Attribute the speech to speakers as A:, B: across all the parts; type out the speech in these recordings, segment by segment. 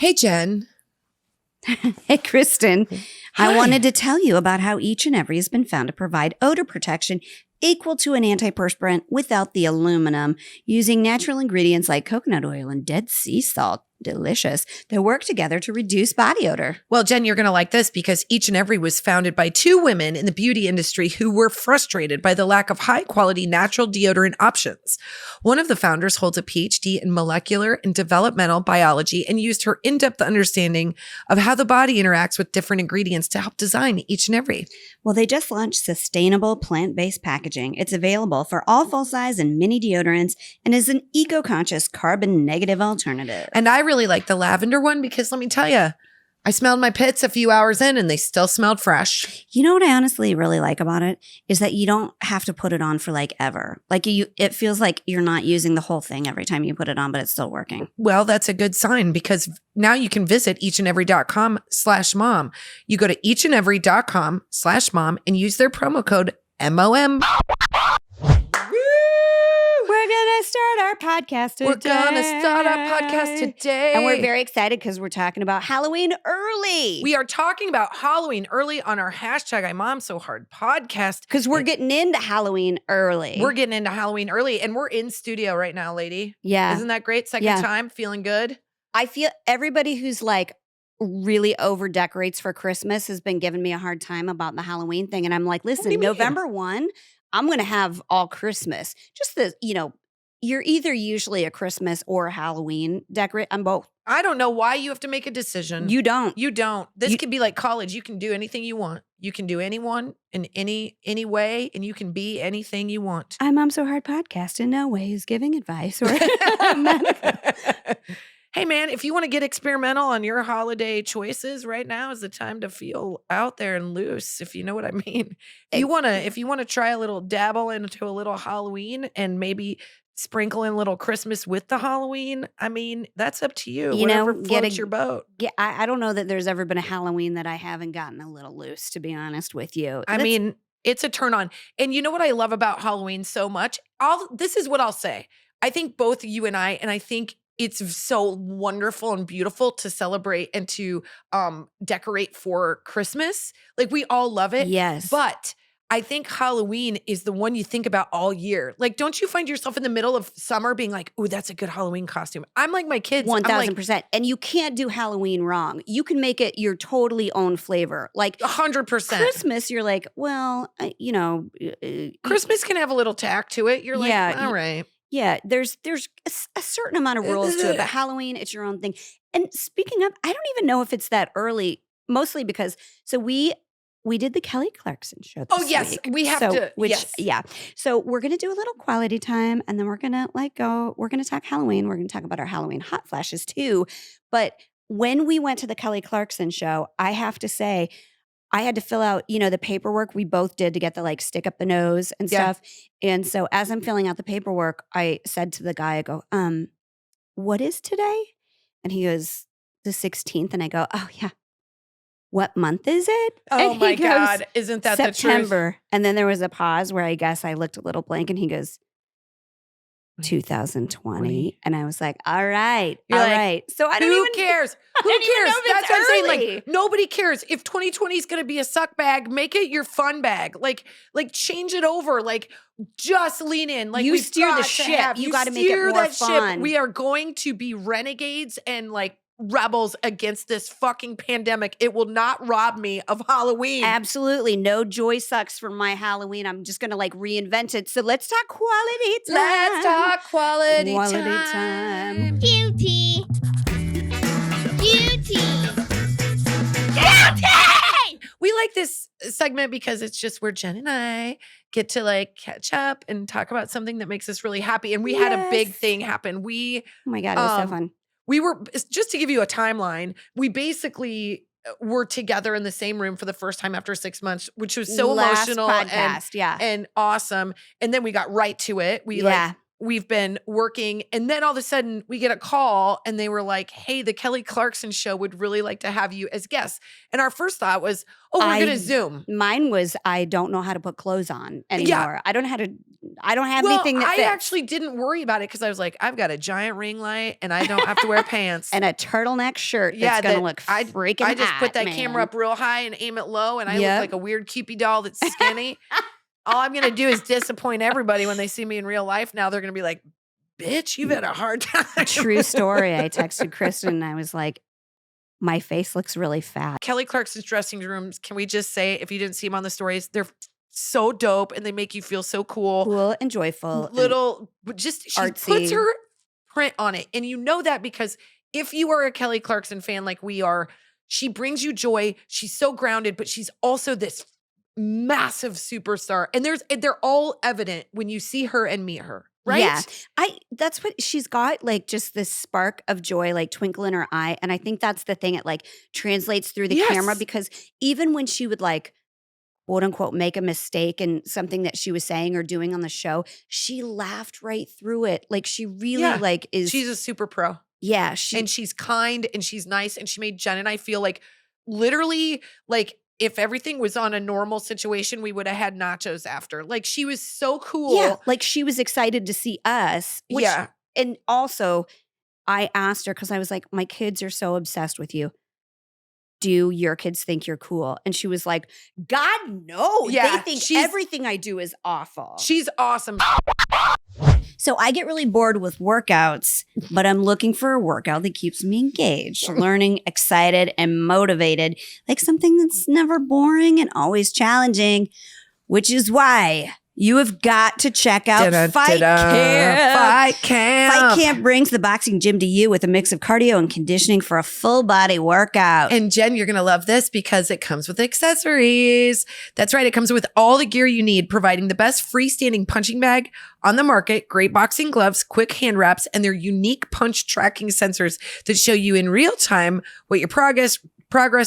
A: Hey, Jen.
B: Hey, Kristin.
A: Hi.
B: I wanted to tell you about how each and every has been found to provide odor protection equal to an antiperspirant without the aluminum, using natural ingredients like coconut oil and dead sea salt. Delicious. They work together to reduce body odor.
A: Well, Jen, you're going to like this because Each and Every was founded by two women in the beauty industry who were frustrated by the lack of high-quality natural deodorant options. One of the founders holds a PhD in molecular and developmental biology and used her in-depth understanding of how the body interacts with different ingredients to help design Each and Every.
B: Well, they just launched sustainable plant-based packaging. It's available for all full-size and mini deodorants and is an eco-conscious, carbon-negative alternative.
A: And I really like the lavender one because let me tell you, I smelled my pits a few hours in and they still smelled fresh.
B: You know what I honestly really like about it is that you don't have to put it on for like ever. Like it feels like you're not using the whole thing every time you put it on, but it's still working.
A: Well, that's a good sign because now you can visit eachandevery.com/mom. You go to eachandevery.com/mom and use their promo code MOM.
B: We're going to start our podcast today.
A: We're going to start our podcast today.
B: And we're very excited because we're talking about Halloween early.
A: We are talking about Halloween early on our hashtag IMOMSOHARD podcast.
B: Because we're getting into Halloween early.
A: We're getting into Halloween early and we're in studio right now, lady.
B: Yeah.
A: Isn't that great? Second time, feeling good?
B: I feel everybody who's like really over decorates for Christmas has been giving me a hard time about the Halloween thing. And I'm like, listen, November 1, I'm going to have all Christmas. Just the, you're either usually a Christmas or a Halloween decorate. I'm both.
A: I don't know why you have to make a decision.
B: You don't.
A: You don't. This could be like college. You can do anything you want. You can do anyone in any way, and you can be anything you want.
B: IMOMSOHARD podcast in no way is giving advice or
A: Hey man, if you want to get experimental on your holiday choices, right now is the time to feel out there and loose, if you know what I mean. If you want to try a little dabble into a little Halloween and maybe sprinkle in a little Christmas with the Halloween, I mean, that's up to you. Whatever floats your boat.
B: Yeah, I don't know that there's ever been a Halloween that I haven't gotten a little loose, to be honest with you.
A: I mean, it's a turn on. And you know what I love about Halloween so much? This is what I'll say. I think both you and I think it's so wonderful and beautiful to celebrate and to decorate for Christmas. Like we all love it.
B: Yes.
A: But I think Halloween is the one you think about all year. Like, don't you find yourself in the middle of summer being like, "Ooh, that's a good Halloween costume"? I'm like my kids.
B: 1,000%. And you can't do Halloween wrong. You can make it your totally own flavor. Like
A: 100%.
B: Christmas, you're like, well,
A: Christmas can have a little tack to it. You're like, all right.
B: Yeah, there's a certain amount of rules to it, but Halloween, it's your own thing. And speaking of, I don't even know if it's that early, mostly because, so we did the Kelly Clarkson show this
A: yes,
B: week.
A: we have to. Yes.
B: Yeah. So we're going to do a little quality time and then we're going to we're going to talk Halloween. We're going to talk about our Halloween hot flashes too. But when we went to the Kelly Clarkson show, I have to say, I had to fill out, the paperwork we both did to get the stick up the nose and stuff. And so as I'm filling out the paperwork, I said to the guy, I go, what is today? And he goes, the 16th. And I go, oh yeah. What month is it?
A: Oh my God. Isn't that
B: September.
A: the truth?
B: And then there was a pause where I guess I looked a little blank and he goes, 2020. And I was like, all right.
A: You're
B: all
A: like,
B: right. So I don't
A: Who
B: even
A: cares? Who
B: don't even
A: cares?
B: know if
A: That's
B: it's
A: what I'm saying.
B: early.
A: Like, nobody cares. If 2020 is going to be a suck bag, make it your fun bag. Like change it over. Like, just lean in. Like,
B: you
A: we've
B: steer the
A: got to
B: ship.
A: have-
B: You got to make it
A: steer
B: more
A: that
B: fun.
A: ship. We are going to be renegades and rebels against this fucking pandemic. It will not rob me of Halloween.
B: Absolutely. No joy sucks for my Halloween. I'm just going to reinvent it. So let's talk quality time.
A: Let's talk quality
B: time.
C: Guilty. Guilty.
A: We like this segment because it's just where Jen and I get to catch up and talk about something that makes us really happy. And we had a big thing happen.
B: Oh my God, it was so fun.
A: We were, just to give you a timeline, we basically were together in the same room for the first time after 6 months, which was so emotional and awesome. And then we got right to it. We've been working, and then all of a sudden we get a call and they were like, hey, the Kelly Clarkson show would really like to have you as guests. And our first thought was, we're going to Zoom.
B: Mine was, I don't know how to put clothes on anymore. I don't know how to I don't have anything that fits.
A: I actually didn't worry about it because I was like, I've got a giant ring light and I don't have to wear pants.
B: And a turtleneck shirt that's going to look freaking
A: I just
B: hot,
A: put that
B: man.
A: camera up real high and aim it low and I look like a weird Cupid doll that's skinny. All I'm going to do is disappoint everybody when they see me in real life. Now they're going to be like, bitch, you've had a hard time.
B: True story. I texted Kristin and I was like, my face looks really fat.
A: Kelly Clarkson's dressing rooms, can we just say, if you didn't see them on the stories, they're so dope and they make you feel so cool.
B: Cool and joyful.
A: She puts her print on it. And you know that because if you are a Kelly Clarkson fan like we are, she brings you joy. She's so grounded, but she's also this massive superstar. And they're all evident when you see her and meet her. Right?
B: Yeah. That's what she's got, like just this spark of joy, like twinkle in her eye. And I think that's the thing. It like translates through the camera because even when she would like, quote unquote, make a mistake in something that she was saying or doing on the show, she laughed right through it. Like she really
A: she's a super pro.
B: Yeah.
A: And she's kind and she's nice. And she made Jen and I feel like literally like, if everything was on a normal situation, we would have had nachos after. Like she was so cool.
B: Yeah, like she was excited to see us. And also I asked her because I was like, my kids are so obsessed with you. Do your kids think you're cool? And she was like, God, no.
A: Yeah,
B: they think everything I do is awful.
A: She's awesome.
B: So I get really bored with workouts, but I'm looking for a workout that keeps me engaged, learning, excited, and motivated, like something that's never boring and always challenging, which is why you have got to check out FightCamp. FightCamp brings the boxing gym to you with a mix of cardio and conditioning for a full body workout.
A: And Jen, you're going to love this because it comes with accessories. That's right. It comes with all the gear you need, providing the best freestanding punching bag on the market, great boxing gloves, quick hand wraps, and their unique punch tracking sensors that show you in real time what your progress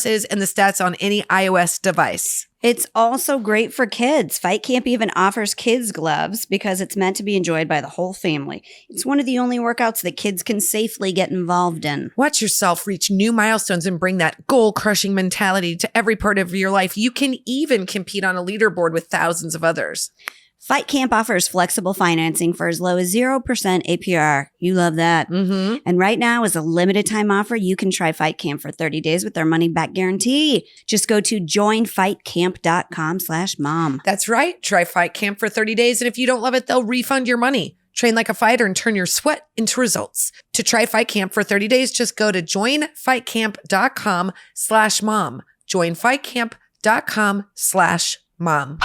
A: is and the stats on any iOS device.
B: It's also great for kids. FightCamp even offers kids gloves because it's meant to be enjoyed by the whole family. It's one of the only workouts that kids can safely get involved in.
A: Watch yourself reach new milestones and bring that goal-crushing mentality to every part of your life. You can even compete on a leaderboard with thousands of others.
B: FightCamp offers flexible financing for as low as 0% APR. You love that.
A: Mm-hmm.
B: And right now, as a limited time offer, you can try FightCamp for 30 days with their money back guarantee. Just go to joinfightcamp.com/mom.
A: That's right. Try FightCamp for 30 days. And if you don't love it, they'll refund your money. Train like a fighter and turn your sweat into results. To try FightCamp for 30 days, just go to joinfightcamp.com/mom. Joinfightcamp.com/mom.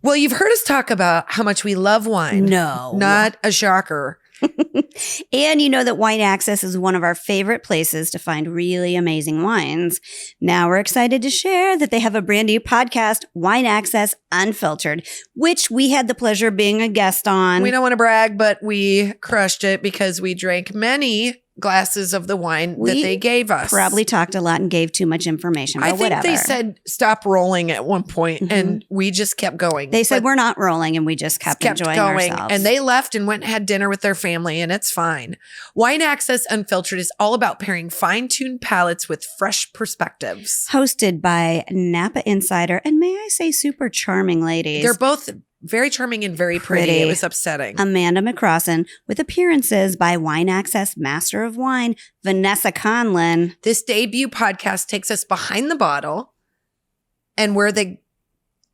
A: Well, you've heard us talk about how much we love wine.
B: No.
A: Not a shocker.
B: And you know that Wine Access is one of our favorite places to find really amazing wines. Now we're excited to share that they have a brand new podcast, Wine Access Unfiltered, which we had the pleasure of being a guest on.
A: We don't want to brag, but we crushed it because we drank many glasses of the wine that they gave us.
B: Probably talked a lot and gave too much information, but whatever.
A: I think they said stop rolling at one point, and we just kept going.
B: They said we're not rolling, and we just kept enjoying
A: going.
B: ourselves.
A: And they left and went and had dinner with their family, and it's fine. Wine Access Unfiltered is all about pairing fine-tuned palates with fresh perspectives.
B: Hosted by Napa Insider, and may I say super charming ladies.
A: They're both very charming and very pretty. It was upsetting.
B: Amanda McCrossan, with appearances by Wine Access Master of Wine, Vanessa Conlin.
A: This debut podcast takes us behind the bottle and where they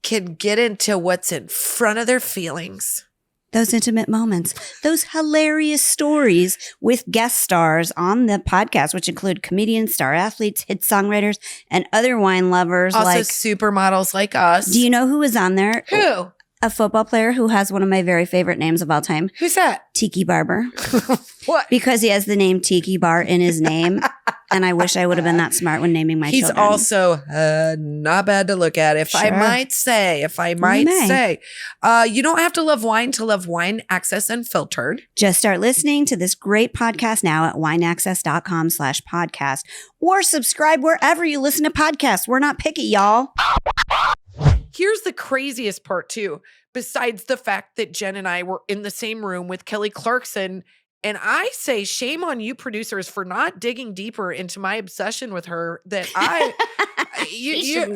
A: can get into what's in front of their feelings.
B: Those intimate moments, those hilarious stories with guest stars on the podcast, which include comedians, star athletes, hit songwriters, and other wine lovers.
A: Also supermodels like us.
B: Do you know who was on there?
A: Who?
B: A football player who has one of my very favorite names of all time.
A: Who's that?
B: Tiki Barber.
A: What?
B: Because he has the name Tiki Bar in his name. And I wish I would have been that smart when naming my children.
A: He's also not bad to look at, if I might say. You don't have to love wine to love Wine Access Unfiltered.
B: Just start listening to this great podcast now at wineaccess.com/podcast or subscribe wherever you listen to podcasts. We're not picky, y'all.
A: Here's the craziest part too, besides the fact that Jen and I were in the same room with Kelly Clarkson. And I say shame on you producers for not digging deeper into my obsession with her that
B: You should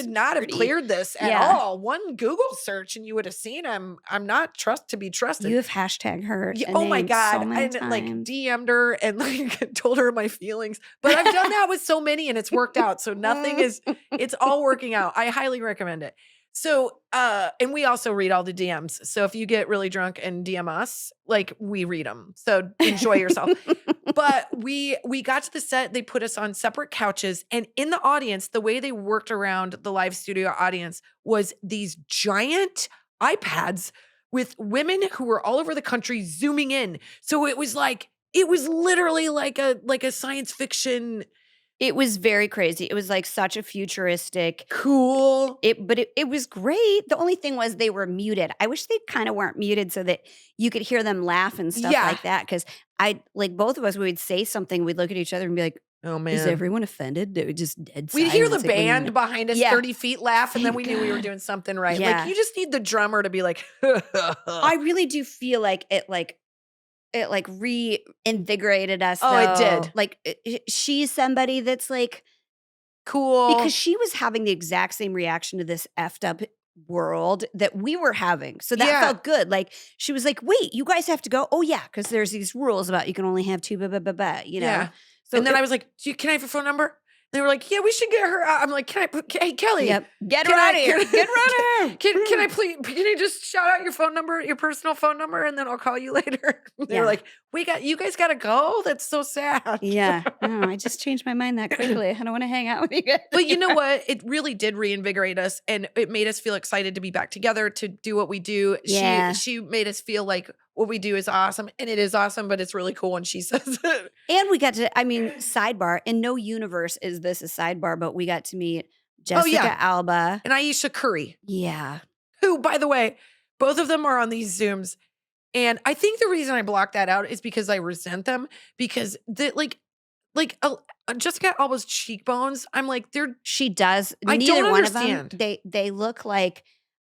B: not have
A: cleared this at all. One Google search and you would have seen him. I'm not to be trusted.
B: You have hashtag her.
A: Oh my God.
B: So
A: I like DM'd her and like told her my feelings. But I've done that with so many and it's worked out. So it's all working out. I highly recommend it. So, and we also read all the DMs. So if you get really drunk and DM us, like we read them. So enjoy yourself. But we got to the set, they put us on separate couches, and in the audience, the way they worked around the live studio audience was these giant iPads with women who were all over the country zooming in. So it was literally like a science fiction.
B: It was very crazy. It was like such a futuristic,
A: cool.
B: But it was great. The only thing was they were muted. I wish they kind of weren't muted so that you could hear them laugh and stuff like that. Because both of us, we would say something, we'd look at each other and be like, "Oh man, is everyone offended?" They would just dead.
A: We'd hear the band behind us 30 feet laugh, and then we knew we were doing something right. Yeah. Like you just need the drummer to be like.
B: I really do feel like it reinvigorated us.
A: Oh, it did.
B: Like she's somebody that's like
A: cool
B: because she was having the exact same reaction to this effed up world that we were having. So that felt good. Like she was like, "Wait, you guys have to go." Oh yeah, because there's these rules about you can only have 2, you know.
A: Yeah. So and then I was like, "Can I have your phone number?" They were like, "Yeah, we should get her out." I'm like, hey, Kelly.
B: Yep. Get her out of here. Get her out of here.
A: Can I please, can you just shout out your phone number, your personal phone number, and then I'll call you later? They were like, you guys got to go? That's so sad.
B: Yeah. No, I just changed my mind that quickly. I don't want to hang out with you guys.
A: But you know what? It really did reinvigorate us, and it made us feel excited to be back together, to do what we do.
B: Yeah.
A: She made us feel like what we do is awesome, and it is awesome, but it's really cool when she says it.
B: And we got to, sidebar, in no universe is this a sidebar, but we got to meet Jessica Alba.
A: And Aisha Curry.
B: Yeah.
A: Who, by the way, both of them are on these Zooms. And I think the reason I blocked that out is because I resent them, because Jessica Alba's cheekbones, I'm like,
B: she does. Neither one of them, they look like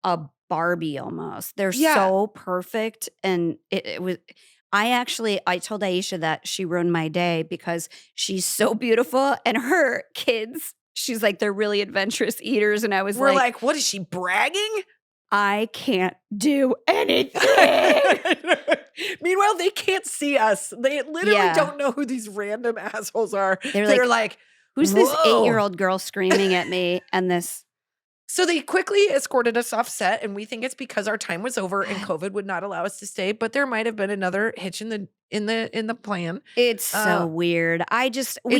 B: a Barbie almost. They're so perfect. And it was, I told Aisha that she ruined my day because she's so beautiful and her kids, she's like, they're really adventurous eaters. And
A: we're like, what is she bragging?
B: I can't do anything.
A: Meanwhile, they can't see us. They literally don't know who these random assholes are.
B: They're like, who's this 8-year-old girl screaming at me? And this.
A: So they quickly escorted us off set, and we think it's because our time was over and COVID would not allow us to stay. But there might have been another hitch in the plan.
B: It's so weird.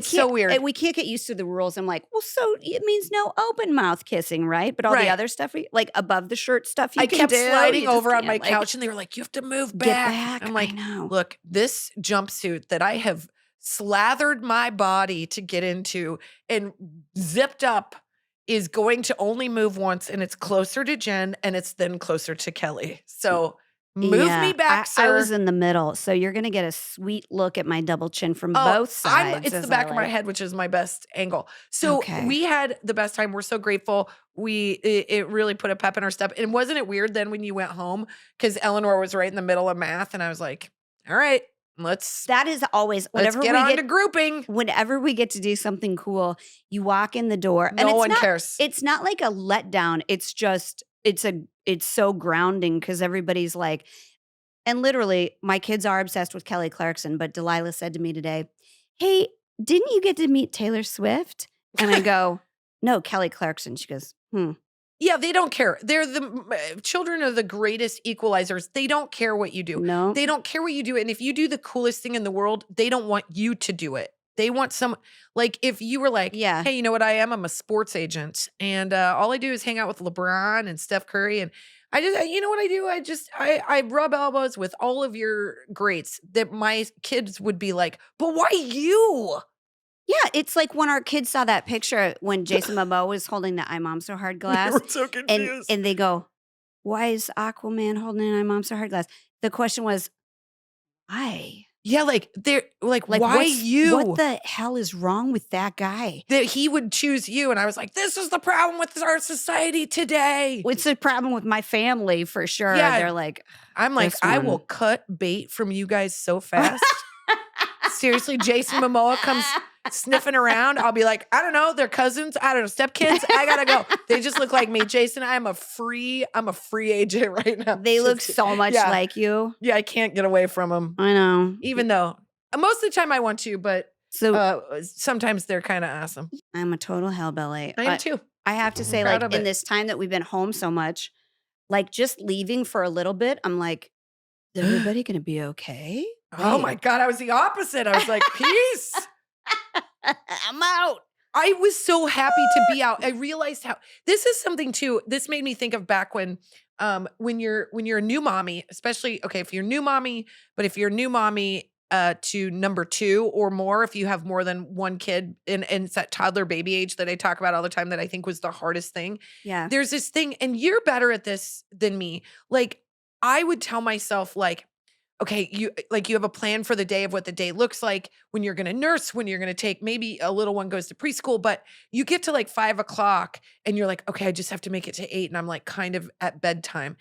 B: So weird. We can't get used to the rules. I'm like, well, so it means no open mouth kissing, right? But all the other stuff, like above the shirt stuff, I kept
A: sliding over on my couch, and they were like, "You have to move back." I'm like, "Look, this jumpsuit that I have slathered my body to get into and zipped up is going to only move once, and it's closer to Jen, and it's then closer to Kelly. So move me back, sir."
B: I was in the middle, so you're going to get a sweet look at my double chin from both sides.
A: It's the back of my head, which is my best angle. So we had the best time. We're so grateful. It really put a pep in our step. And wasn't it weird then when you went home? Because Eleanor was right in the middle of math, and I was like, all right.
B: That is always whenever
A: we get to grouping.
B: Whenever we get to do something cool, you walk in the door.
A: No one cares.
B: It's not like a letdown. It's just it's so grounding because everybody's like, and literally, my kids are obsessed with Kelly Clarkson. But Delilah said to me today, "Hey, didn't you get to meet Taylor Swift?" And I go, "No, Kelly Clarkson." She goes,
A: Yeah, they don't care. They're the children of the greatest equalizers. They don't care what you do.
B: No.
A: They don't care what you do. And if you do the coolest thing in the world, they don't want you to do it. They want like if you were like, hey, you know what I am? I'm a sports agent. And all I do is hang out with LeBron and Steph Curry. And you know what I do? I rub elbows with all of your greats, that my kids would be like, but why you?
B: Yeah, it's like when our kids saw that picture when Jason Momoa was holding the IMOMSOHARD glass.
A: They were so confused.
B: And they go, "Why is Aquaman holding an IMOMSOHARD glass?" The question was, why?
A: Yeah, they're like why you?
B: What the hell is wrong with that guy?
A: That he would choose you. And I was like, this is the problem with our society today.
B: It's a problem with my family for sure. Yeah, they're like,
A: I'm like, I will cut bait from you guys so fast. Seriously, Jason Momoa sniffing around. I'll be like, I don't know, they're cousins. I don't know, stepkids. I gotta go. They just look like me. Jason, I'm a free agent right now.
B: They look so much like you.
A: Yeah, I can't get away from them.
B: I know.
A: Even though most of the time I want to, but sometimes they're kind of awesome.
B: I'm a total hellbilly.
A: I am too.
B: I have to say, like, in this time that we've been home so much, like, just leaving for a little bit, I'm like, is everybody going to be okay?
A: Oh my God, I was the opposite. I was like, peace.
B: I'm out.
A: I was so happy to be out. I realized how this is something too. This made me think of back when you're a new mommy, especially, okay, if you're a new mommy, but if you're a new mommy to number 2 or more, if you have more than one kid and it's that toddler baby age that I talk about all the time that I think was the hardest thing.
B: Yeah.
A: There's this thing, and you're better at this than me. Like, I would tell myself, like, okay, you have a plan for the day of what the day looks like, when you're going to nurse, when you're going to take, maybe a little one goes to preschool, but you get to like 5 o'clock and you're like, okay, I just have to make it to 8. And I'm like kind of at bedtime.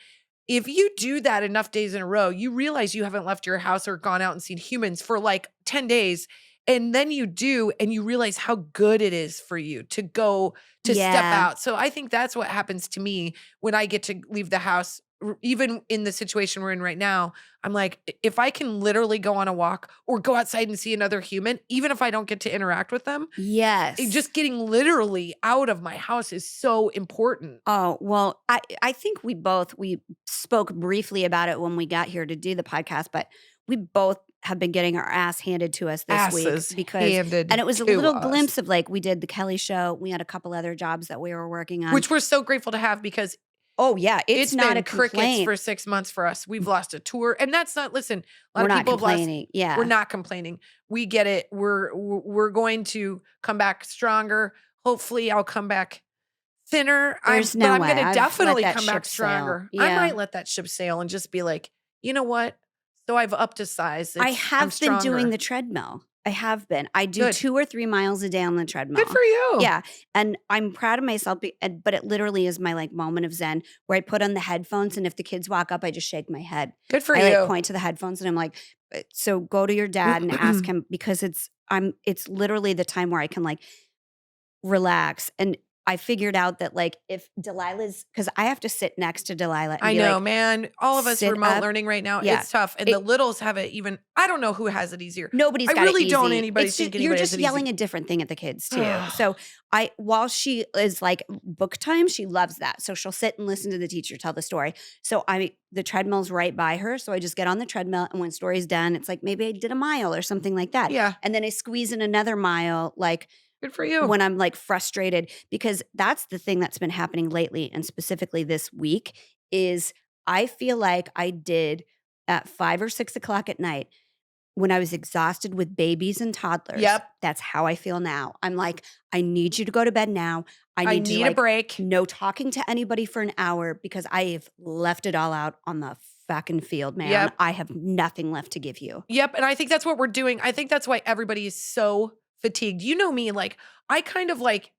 A: If you do that enough days in a row, you realize you haven't left your house or gone out and seen humans for like 10 days. And then you do, and you realize how good it is for you to go to step out. So I think that's what happens to me when I get to leave the house. Even in the situation we're in right now, I'm like, if I can literally go on a walk or go outside and see another human, even if I don't get to interact with them.
B: Yes.
A: Just getting literally out of my house is so important.
B: Oh, well, I think we spoke briefly about it when we got here to do the podcast, but we both have been getting our ass handed to us this week because, and it was a little glimpse of, like, we did the Kelly show. We had a couple other jobs that we were working on,
A: which we're so grateful to have because
B: oh yeah, it's not
A: been
B: a
A: crickets
B: complaint.
A: for 6 months for us. We've lost a tour, and that's not. Listen, a lot
B: we're
A: of people
B: not complaining. Yeah,
A: we're not complaining. We get it. We're going to come back stronger. Hopefully, I'll come back thinner. I'm going to definitely come back stronger. Yeah. I might let that ship sail and just be like, you know what? So I've upped a size.
B: I have been doing the treadmill. I have been. I do 2 or 3 miles a day on the treadmill.
A: Good for you.
B: Yeah. And I'm proud of myself, but it literally is my like moment of zen where I put on the headphones, and if the kids walk up, I just shake my head.
A: Good for you.
B: I like point to the headphones and I'm like, so go to your dad and ask him, because it's literally the time where I can like relax. And I figured out that, like, if Delilah's, because I have to sit next to Delilah. And
A: I know, man. All of us remote learning right now. Yeah. It's tough. And the littles have it even, I don't know who has it easier.
B: Nobody's got it easy.
A: I really don't think anybody
B: you're
A: has
B: just
A: it
B: yelling
A: easy.
B: a different thing at the kids too. So while she is like book time, she loves that. So she'll sit and listen to the teacher tell the story. So the treadmill's right by her. So I just get on the treadmill, and when story's done, it's like maybe I did a mile or something like that.
A: Yeah.
B: And then I squeeze in another mile, like,
A: good for you.
B: When I'm like frustrated, because that's the thing that's been happening lately, and specifically this week, is I feel like I did at 5 or 6 o'clock at night when I was exhausted with babies and toddlers.
A: Yep.
B: That's how I feel now. I'm like, I need you to go to bed now. I need
A: a break.
B: No talking to anybody for an hour, because I have left it all out on the fucking field, man.
A: Yep.
B: I have nothing left to give you.
A: Yep. And I think that's what we're doing. I think that's why everybody is so fatigued. You know me, like, I kind of like,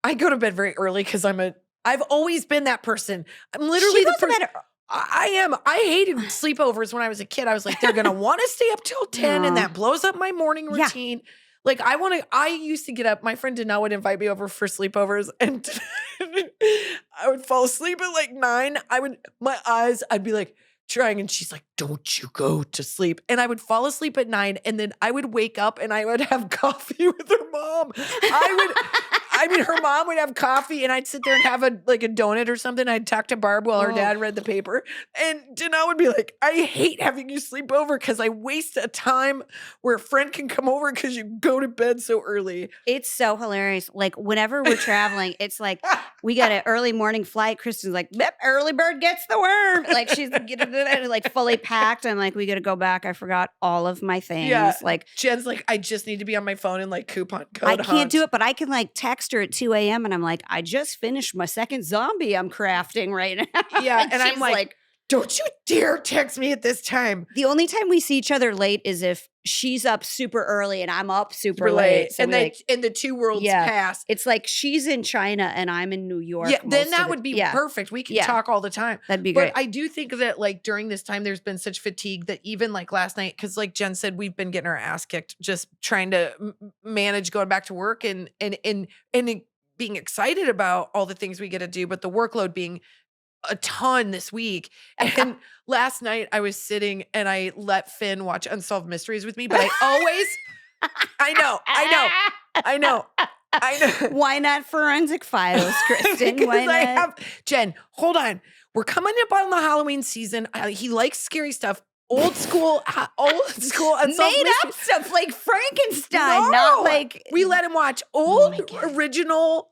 A: I go to bed very early because I've always been that person. I'm literally the person. I am. I hated sleepovers when I was a kid. I was like, they're going to want to stay up till 10 and that blows up my morning routine. Yeah. Like, I used to get up. My friend Danelle would invite me over for sleepovers, and I would fall asleep at like 9. I'd be like, trying, and she's like, don't you go to sleep. And I would fall asleep at 9, and then I would wake up and I would have coffee with her mom. Her mom would have coffee, and I'd sit there and have a donut or something. I'd talk to Barb while her dad read the paper. And Janelle would be like, I hate having you sleep over because I waste a time where a friend can come over because you go to bed so early.
B: It's so hilarious. Like, whenever we're traveling, it's like we got an early morning flight. Kristen's like, early bird gets the worm. Like, she's like fully packed, and like, we got to go back. I forgot all of my things. Yeah. Like,
A: Jen's like, I just need to be on my phone and like coupon code.
B: I can't do it, but I can like text her at 2 a.m. and I'm like, I just finished my second zombie I'm crafting right now.
A: Yeah. And I'm like, Don't you dare text me at this time.
B: The only time we see each other late is if she's up super early and I'm up super late.
A: So and the two worlds pass.
B: It's like she's in China and I'm in New York.
A: Yeah, then that would be perfect. We can talk all the time.
B: That'd be great.
A: But I do think that like during this time, there's been such fatigue that even like last night, because like Jen said, we've been getting our ass kicked, just trying to manage going back to work and being excited about all the things we get to do, but the workload being a ton this week. And last night I was sitting and I let Finn watch Unsolved Mysteries with me, but I always, I know.
B: Why not Forensic Files, Kristin? Why not?
A: Jen, hold on. We're coming up on the Halloween season. He likes scary stuff. Old school Unsolved
B: made up stuff like Frankenstein, not like
A: we let him watch old original.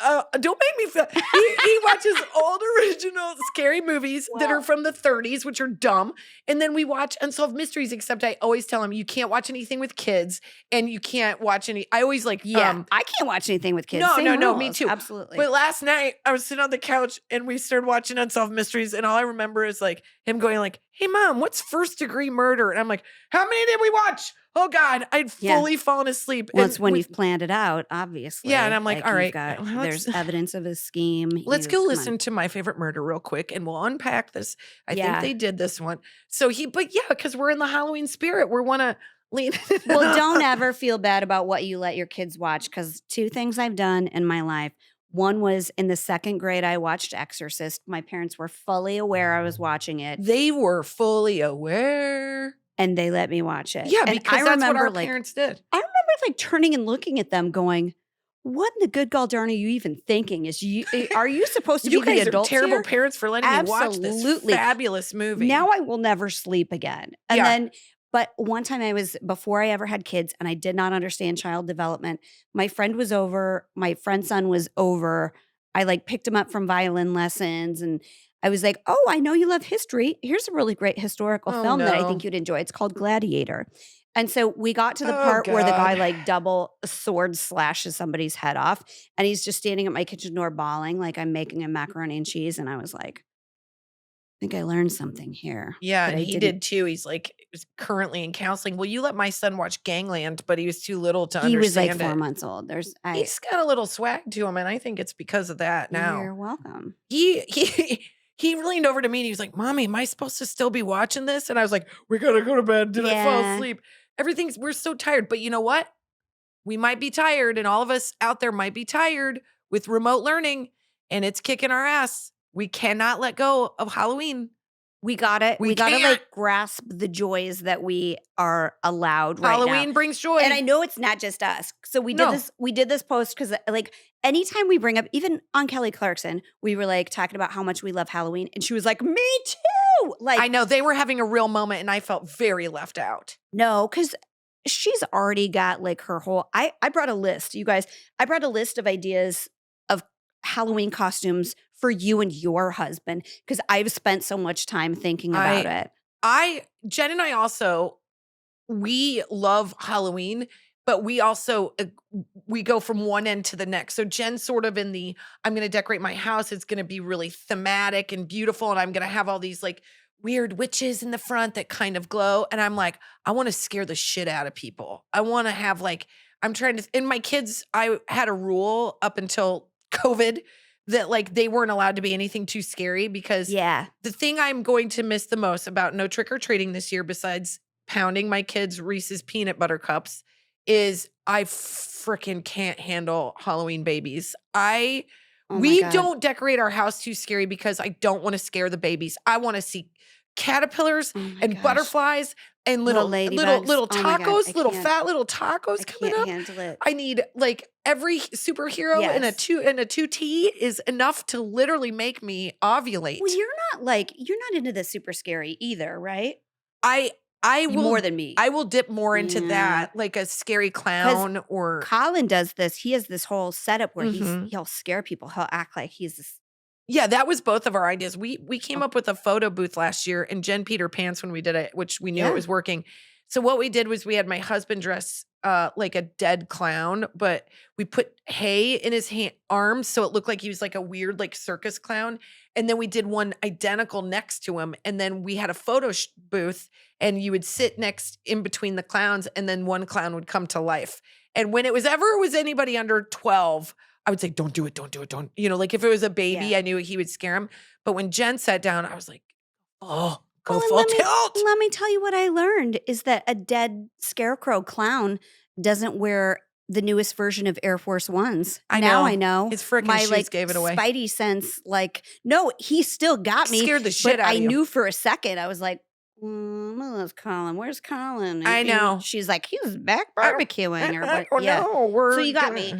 A: Don't make me feel. He watches old original scary movies that are from the 30s, which are dumb. And then we watch Unsolved Mysteries, except I always tell him, you can't watch anything with kids and you can't watch any. I always like,
B: I can't watch anything with kids.
A: No, me too.
B: Absolutely.
A: But last night I was sitting on the couch and we started watching Unsolved Mysteries. And all I remember is like him going like, hey mom, what's first degree murder? And I'm like, how many did we watch? Oh God, I'd fully fallen asleep.
B: Well, it's when you've planned it out, obviously.
A: Yeah, and I'm like all right.
B: There's evidence of a scheme.
A: Let's go listen to My Favorite Murder real quick and we'll unpack this. I think they did this one. So because we're in the Halloween spirit. We want to lean in.
B: Well, don't ever feel bad about what you let your kids watch, because 2 things I've done in my life. One was in the 2nd grade, I watched Exorcist. My parents were fully aware I was watching it.
A: They were fully aware.
B: And they let me watch it.
A: Yeah, because that's what our parents did.
B: I remember like turning and looking at them going, what in the good gall darn are you even thinking? Are you supposed to be the adults
A: terrible
B: here?
A: parents for letting me watch this fabulous movie.
B: Now I will never sleep again. And then, but one time before I ever had kids and I did not understand child development, my friend's son was over. I like picked him up from violin lessons and I was like, oh, I know you love history. Here's a really great historical film that I think you'd enjoy. It's called Gladiator. And so we got to the part where the guy like double sword slashes somebody's head off. And he's just standing at my kitchen door bawling like I'm making him macaroni and cheese. And I was like, I think I learned something here.
A: Yeah, and he did too. He's like currently in counseling. Well, you let my son watch Gangland, but he was too little to understand it.
B: He was like 4 months old.
A: He's got a little swag to him. And I think it's because of that now.
B: You're welcome.
A: He leaned over to me and he was like, Mommy, am I supposed to still be watching this? And I was like, we got to go to bed. Did I fall asleep? We're so tired. But you know what? We might be tired and all of us out there might be tired with remote learning and it's kicking our ass. We cannot let go of Halloween.
B: We got it. We got to like grasp the joys that we are allowed right now.
A: Halloween brings joy.
B: And I know it's not just us. So we did this post because like anytime we bring up, even on Kelly Clarkson, we were like talking about how much we love Halloween. And she was like, me too. Like
A: I know they were having a real moment and I felt very left out.
B: No, because she's already got like her whole, I brought a list, you guys. I brought a list of ideas of Halloween costumes for you and your husband, because I've spent so much time thinking about it.
A: Jen and I also, we love Halloween, but we also, we go from one end to the next. So Jen's sort of in the, I'm going to decorate my house. It's going to be really thematic and beautiful. And I'm going to have all these like weird witches in the front that kind of glow. And I'm like, I want to scare the shit out of people. I want to have like, and my kids, I had a rule up until COVID that like they weren't allowed to be anything too scary because the thing I'm going to miss the most about no trick-or-treating this year, besides pounding my kids Reese's peanut butter cups, is I freaking can't handle Halloween babies. We don't decorate our house too scary because I don't want to scare the babies. I want to see caterpillars and butterflies and little tacos, fat little tacos coming up.
B: Handle it.
A: I need like every superhero in a 2T is enough to literally make me ovulate.
B: Well, you're not into the super scary either, right?
A: I will
B: more than me.
A: I will dip more into that, like a scary clown or
B: Colin does this. He has this whole setup where he'll scare people. He'll act like he's this.
A: Yeah, that was both of our ideas. We came up with a photo booth last year and Jen Peter Pants when we did it, which we knew it was working. So what we did was we had my husband dress like a dead clown, but we put hay in his arms so it looked like he was like a weird like circus clown. And then we did one identical next to him. And then we had a photo booth and you would sit next in between the clowns and then one clown would come to life. And when it was anybody under 12, I would say, don't do it. Don't. You know, like if it was a baby, I knew he would scare him. But when Jen sat down, I was like, oh, go full tilt.
B: Let me tell you what I learned is that a dead scarecrow clown doesn't wear the newest version of Air Force Ones. I know.
A: His freaking shoes gave it away.
B: Spidey sense, like, no, he still got me.
A: Scared the shit out of you.
B: I knew for a second. I was like, where's Colin? Where's Colin?
A: I know.
B: And she's like, he's back barbecuing.
A: No,
B: so you got me.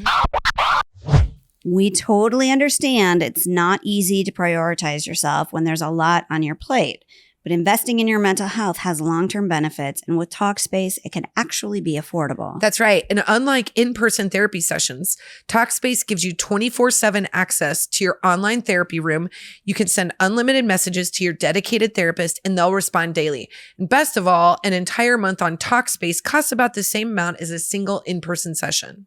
B: We totally understand it's not easy to prioritize yourself when there's a lot on your plate. But investing in your mental health has long-term benefits, and with Talkspace, it can actually be affordable.
A: That's right. And unlike in-person therapy sessions, Talkspace gives you 24/7 access to your online therapy room. You can send unlimited messages to your dedicated therapist, and they'll respond daily. And best of all, an entire month on Talkspace costs about the same amount as a single in-person session.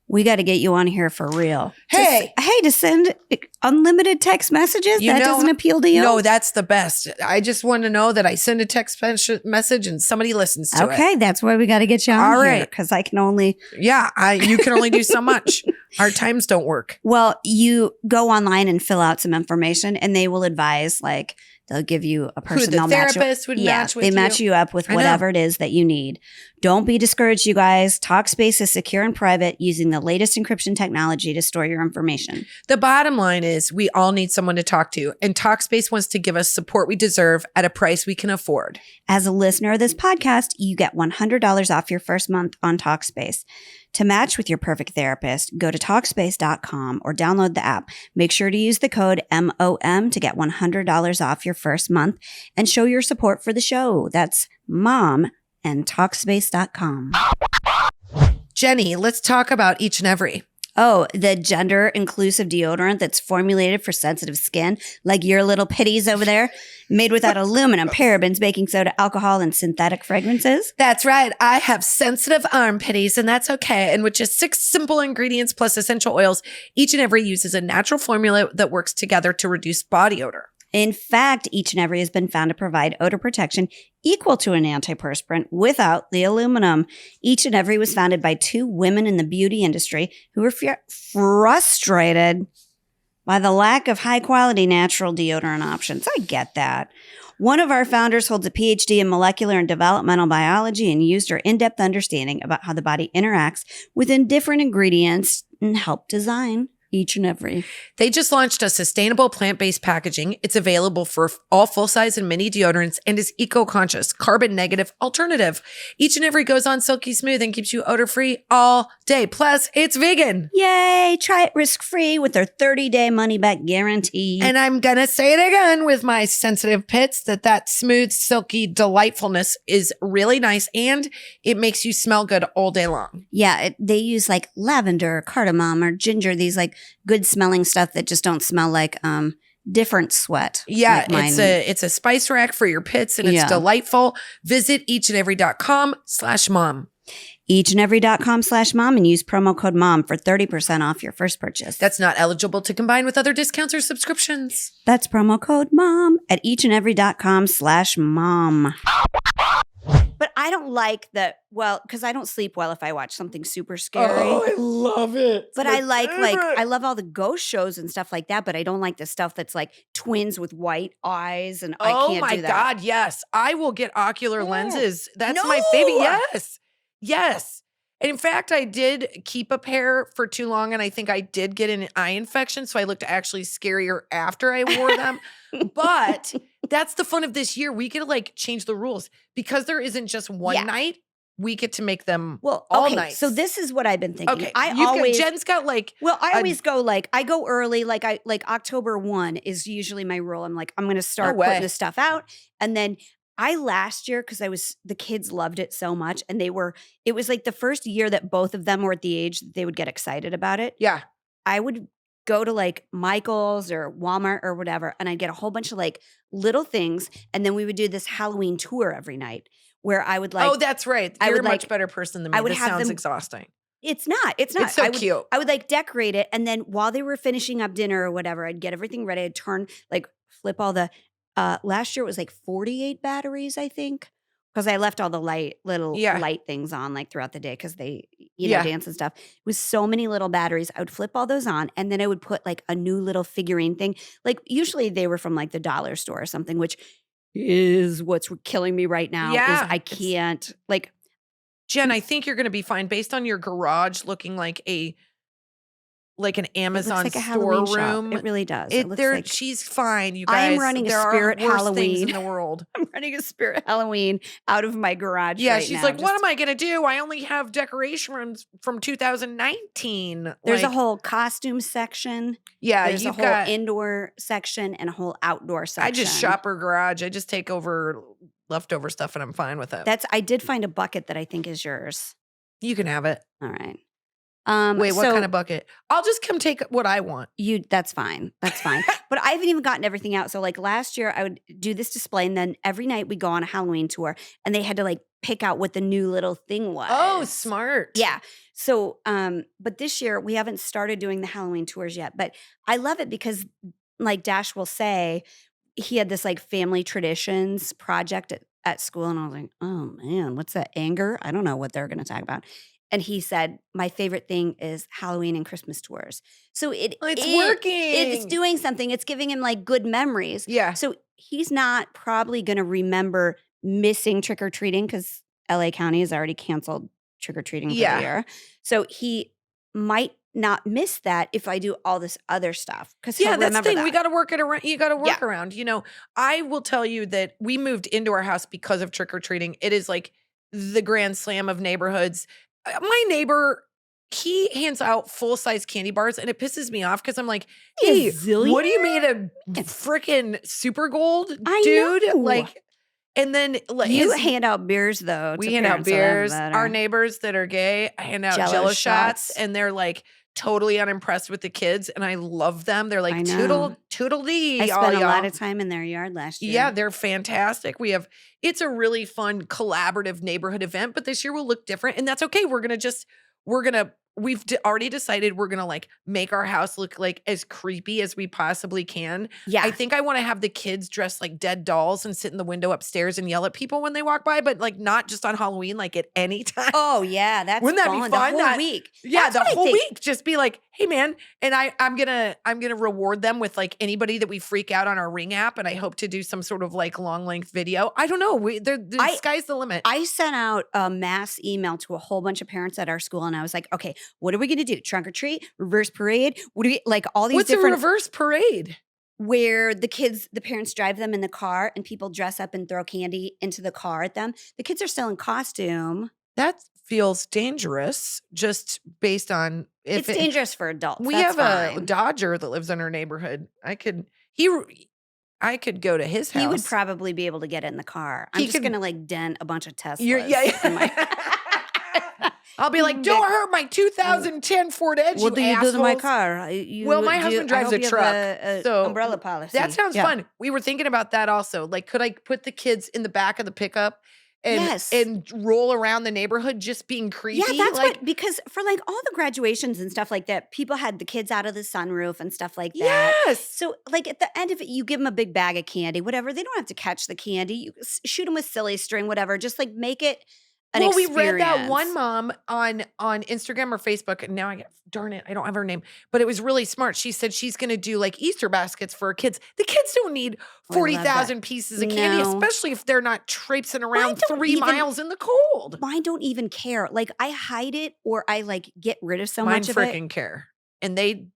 B: We got to get you on here for real.
A: Hey,
B: to send unlimited text messages? That doesn't appeal to you?
A: No, that's the best. I just want to know that I send a text message and somebody listens to it.
B: Okay, that's why we got to get you on here. Because I can only...
A: Yeah, you can only do so much. Our times don't work.
B: Well, you go online and fill out some information and they will advise, like... They'll give you a person
A: who the therapist would match with you.
B: They match you up with whatever it is that you need. Don't be discouraged, you guys. Talkspace is secure and private using the latest encryption technology to store your information.
A: The bottom line is we all need someone to talk to, and Talkspace wants to give us support we deserve at a price we can afford.
B: As a listener of this podcast, you get $100 off your first month on Talkspace. To match with your perfect therapist, go to Talkspace.com or download the app. Make sure to use the code MOM to get $100 off your first month and show your support for the show. That's MOM and Talkspace.com.
A: Jenny, let's talk about Each and Every.
B: Oh, the gender inclusive deodorant that's formulated for sensitive skin, like your little pitties over there, made without aluminum, parabens, baking soda, alcohol, and synthetic fragrances.
A: That's right. I have sensitive arm pitties, and that's okay. And with just 6 simple ingredients plus essential oils, Each and Every uses a natural formula that works together to reduce body odor.
B: In fact, Each and Every has been found to provide odor protection equal to an antiperspirant without the aluminum. Each and Every was founded by 2 women in the beauty industry who were frustrated by the lack of high-quality natural deodorant options. I get that. One of our founders holds a PhD in molecular and developmental biology and used her in-depth understanding about how the body interacts within different ingredients and helped design Each and Every.
A: They just launched a sustainable plant-based packaging. It's available for all full-size and mini deodorants and is eco-conscious, carbon-negative alternative. Each and Every goes on silky smooth and keeps you odor-free all day. Plus, it's vegan.
B: Yay! Try it risk-free with their 30-day money-back guarantee.
A: And I'm going to say it again with my sensitive pits that smooth, silky delightfulness is really nice and it makes you smell good all day long.
B: Yeah, they use like lavender, cardamom, or ginger, these like good smelling stuff that just don't smell like different sweat.
A: Yeah,
B: like
A: it's a spice rack for your pits and it's delightful. Visit eachandevery.com/mom.
B: Eachandevery.com/mom and use promo code MOM for 30% off your first purchase.
A: That's not eligible to combine with other discounts or subscriptions.
B: That's promo code MOM at eachandevery.com/mom. But I don't like because I don't sleep well if I watch something super scary.
A: Oh, I love it.
B: But I I love all the ghost shows and stuff like that, but I don't like the stuff that's like twins with white eyes and I can't do that. Oh my
A: God, yes. I will get ocular lenses. That's my favorite. Yes. And in fact, I did keep a pair for too long and I think I did get an eye infection, so I looked actually scarier after I wore them. But that's the fun of this year. We get to like change the rules because there isn't just one night. We get to make them all night.
B: So this is what I've been thinking.
A: Okay,
B: Jen's
A: got like.
B: Well, I always go like I go early. Like October 1 is usually my rule. I'm like I'm going to start putting this stuff out, and then last year because the kids loved it so much, and it was like the first year that both of them were at the age that they would get excited about it.
A: Yeah,
B: I would go to like Michael's or Walmart or whatever, and I'd get a whole bunch of like little things, and then we would do this Halloween tour every night where I would like.
A: Oh, that's right. You're a much better person than me. This sounds exhausting.
B: It's not. It's not.
A: It's so cute.
B: I would like decorate it. And then while they were finishing up dinner or whatever, I'd get everything ready. I'd flip all the, last year it was like 48 batteries, I think. Because I left all the light things on like throughout the day because they, dance and stuff. It was so many little batteries. I would flip all those on and then I would put like a new little figurine thing. Like usually they were from like the dollar store or something, which is what's killing me right now.
A: Yeah,
B: is I can't like.
A: Jen, I think you're going to be fine based on your garage looking like an Amazon storeroom.
B: It really does.
A: She's fine, you guys.
B: I'm running a Spirit Halloween
A: in the world.
B: I'm running a Spirit Halloween out of my garage.
A: Yeah,
B: right
A: she's
B: now.
A: like, what am I going to do? I only have decorations from 2019.
B: There's a whole costume section.
A: Yeah,
B: there's a whole indoor section and a whole outdoor section.
A: I just shop her garage. I just take over leftover stuff and I'm fine with it.
B: I did find a bucket that I think is yours.
A: You can have it.
B: All right.
A: Wait, what kind of bucket? I'll just come take what I want.
B: That's fine. That's fine. But I haven't even gotten everything out. So like last year I would do this display and then every night we go on a Halloween tour and they had to like pick out what the new little thing was.
A: Oh, smart.
B: Yeah. So, but this year we haven't started doing the Halloween tours yet, but I love it because like Dash will say, he had this like family traditions project at school and I was like, oh man, what's that, anger? I don't know what they're going to talk about. And he said, my favorite thing is Halloween and Christmas tours. So it's
A: working.
B: It's doing something. It's giving him like good memories.
A: Yeah.
B: So he's not probably going to remember missing trick-or-treating because LA County has already canceled trick-or-treating for the year. So he might not miss that if I do all this other stuff. Because that's the thing.
A: We got to work it around. You got to work around. I will tell you that we moved into our house because of trick-or-treating. It is like the grand slam of neighborhoods. My neighbor, he hands out full-size candy bars, and it pisses me off because I'm like, hey, what do you made of freaking super gold, dude?
B: I know.
A: Like, and then
B: you hand out beers though.
A: We hand out beers. Our neighbors that are gay hand out Jello shots, and they're like totally unimpressed with the kids, and I love them. They're like toodle dee.
B: I spent a lot of time in their yard last year.
A: Yeah, they're fantastic. It's a really fun collaborative neighborhood event, but this year will look different, and that's okay. We've already decided we're going to like make our house look like as creepy as we possibly can.
B: Yeah.
A: I think I want to have the kids dressed like dead dolls and sit in the window upstairs and yell at people when they walk by, but like not just on Halloween, like at any time.
B: Oh yeah. Wouldn't that be fun? The whole week.
A: Yeah. The whole week. Just be like, hey man. And I'm going to reward them with like anybody that we freak out on our Ring app. And I hope to do some sort of like long length video. I don't know. The sky's the limit.
B: I sent out a mass email to a whole bunch of parents at our school. And I was like, okay, what are we going to do? Trunk or treat, reverse parade? What do we like all these different—
A: What's a reverse parade?
B: Where the parents drive them in the car and people dress up and throw candy into the car at them. The kids are still in costume.
A: That feels dangerous just based on—
B: it's dangerous for adults.
A: We have a Dodger that lives in our neighborhood. I could go to his house.
B: He would probably be able to get in the car. I'm just going to like dent a bunch of Teslas.
A: I'll be like, don't hurt my 2010 Ford Edge,
B: what do you do to my car?
A: My husband drives a truck. So
B: umbrella policy.
A: That sounds fun. We were thinking about that also. Like, could I put the kids in the back of the pickup and roll around the neighborhood just being creepy?
B: Yeah, that's because for like all the graduations and stuff like that, people had the kids out of the sunroof and stuff like that.
A: Yes.
B: So like at the end of it, you give them a big bag of candy, whatever. They don't have to catch the candy. You shoot them with silly string, whatever. Just like make it
A: we read that one mom on Instagram or Facebook, and now darn it, I don't have her name, but it was really smart. She said she's going to do like Easter baskets for her kids. The kids don't need 40,000 pieces of candy, especially if they're not traipsing around 3 miles in the cold.
B: Mine don't even care. Like I hide it or I like get rid of so much of it.
A: Mine freaking care. And they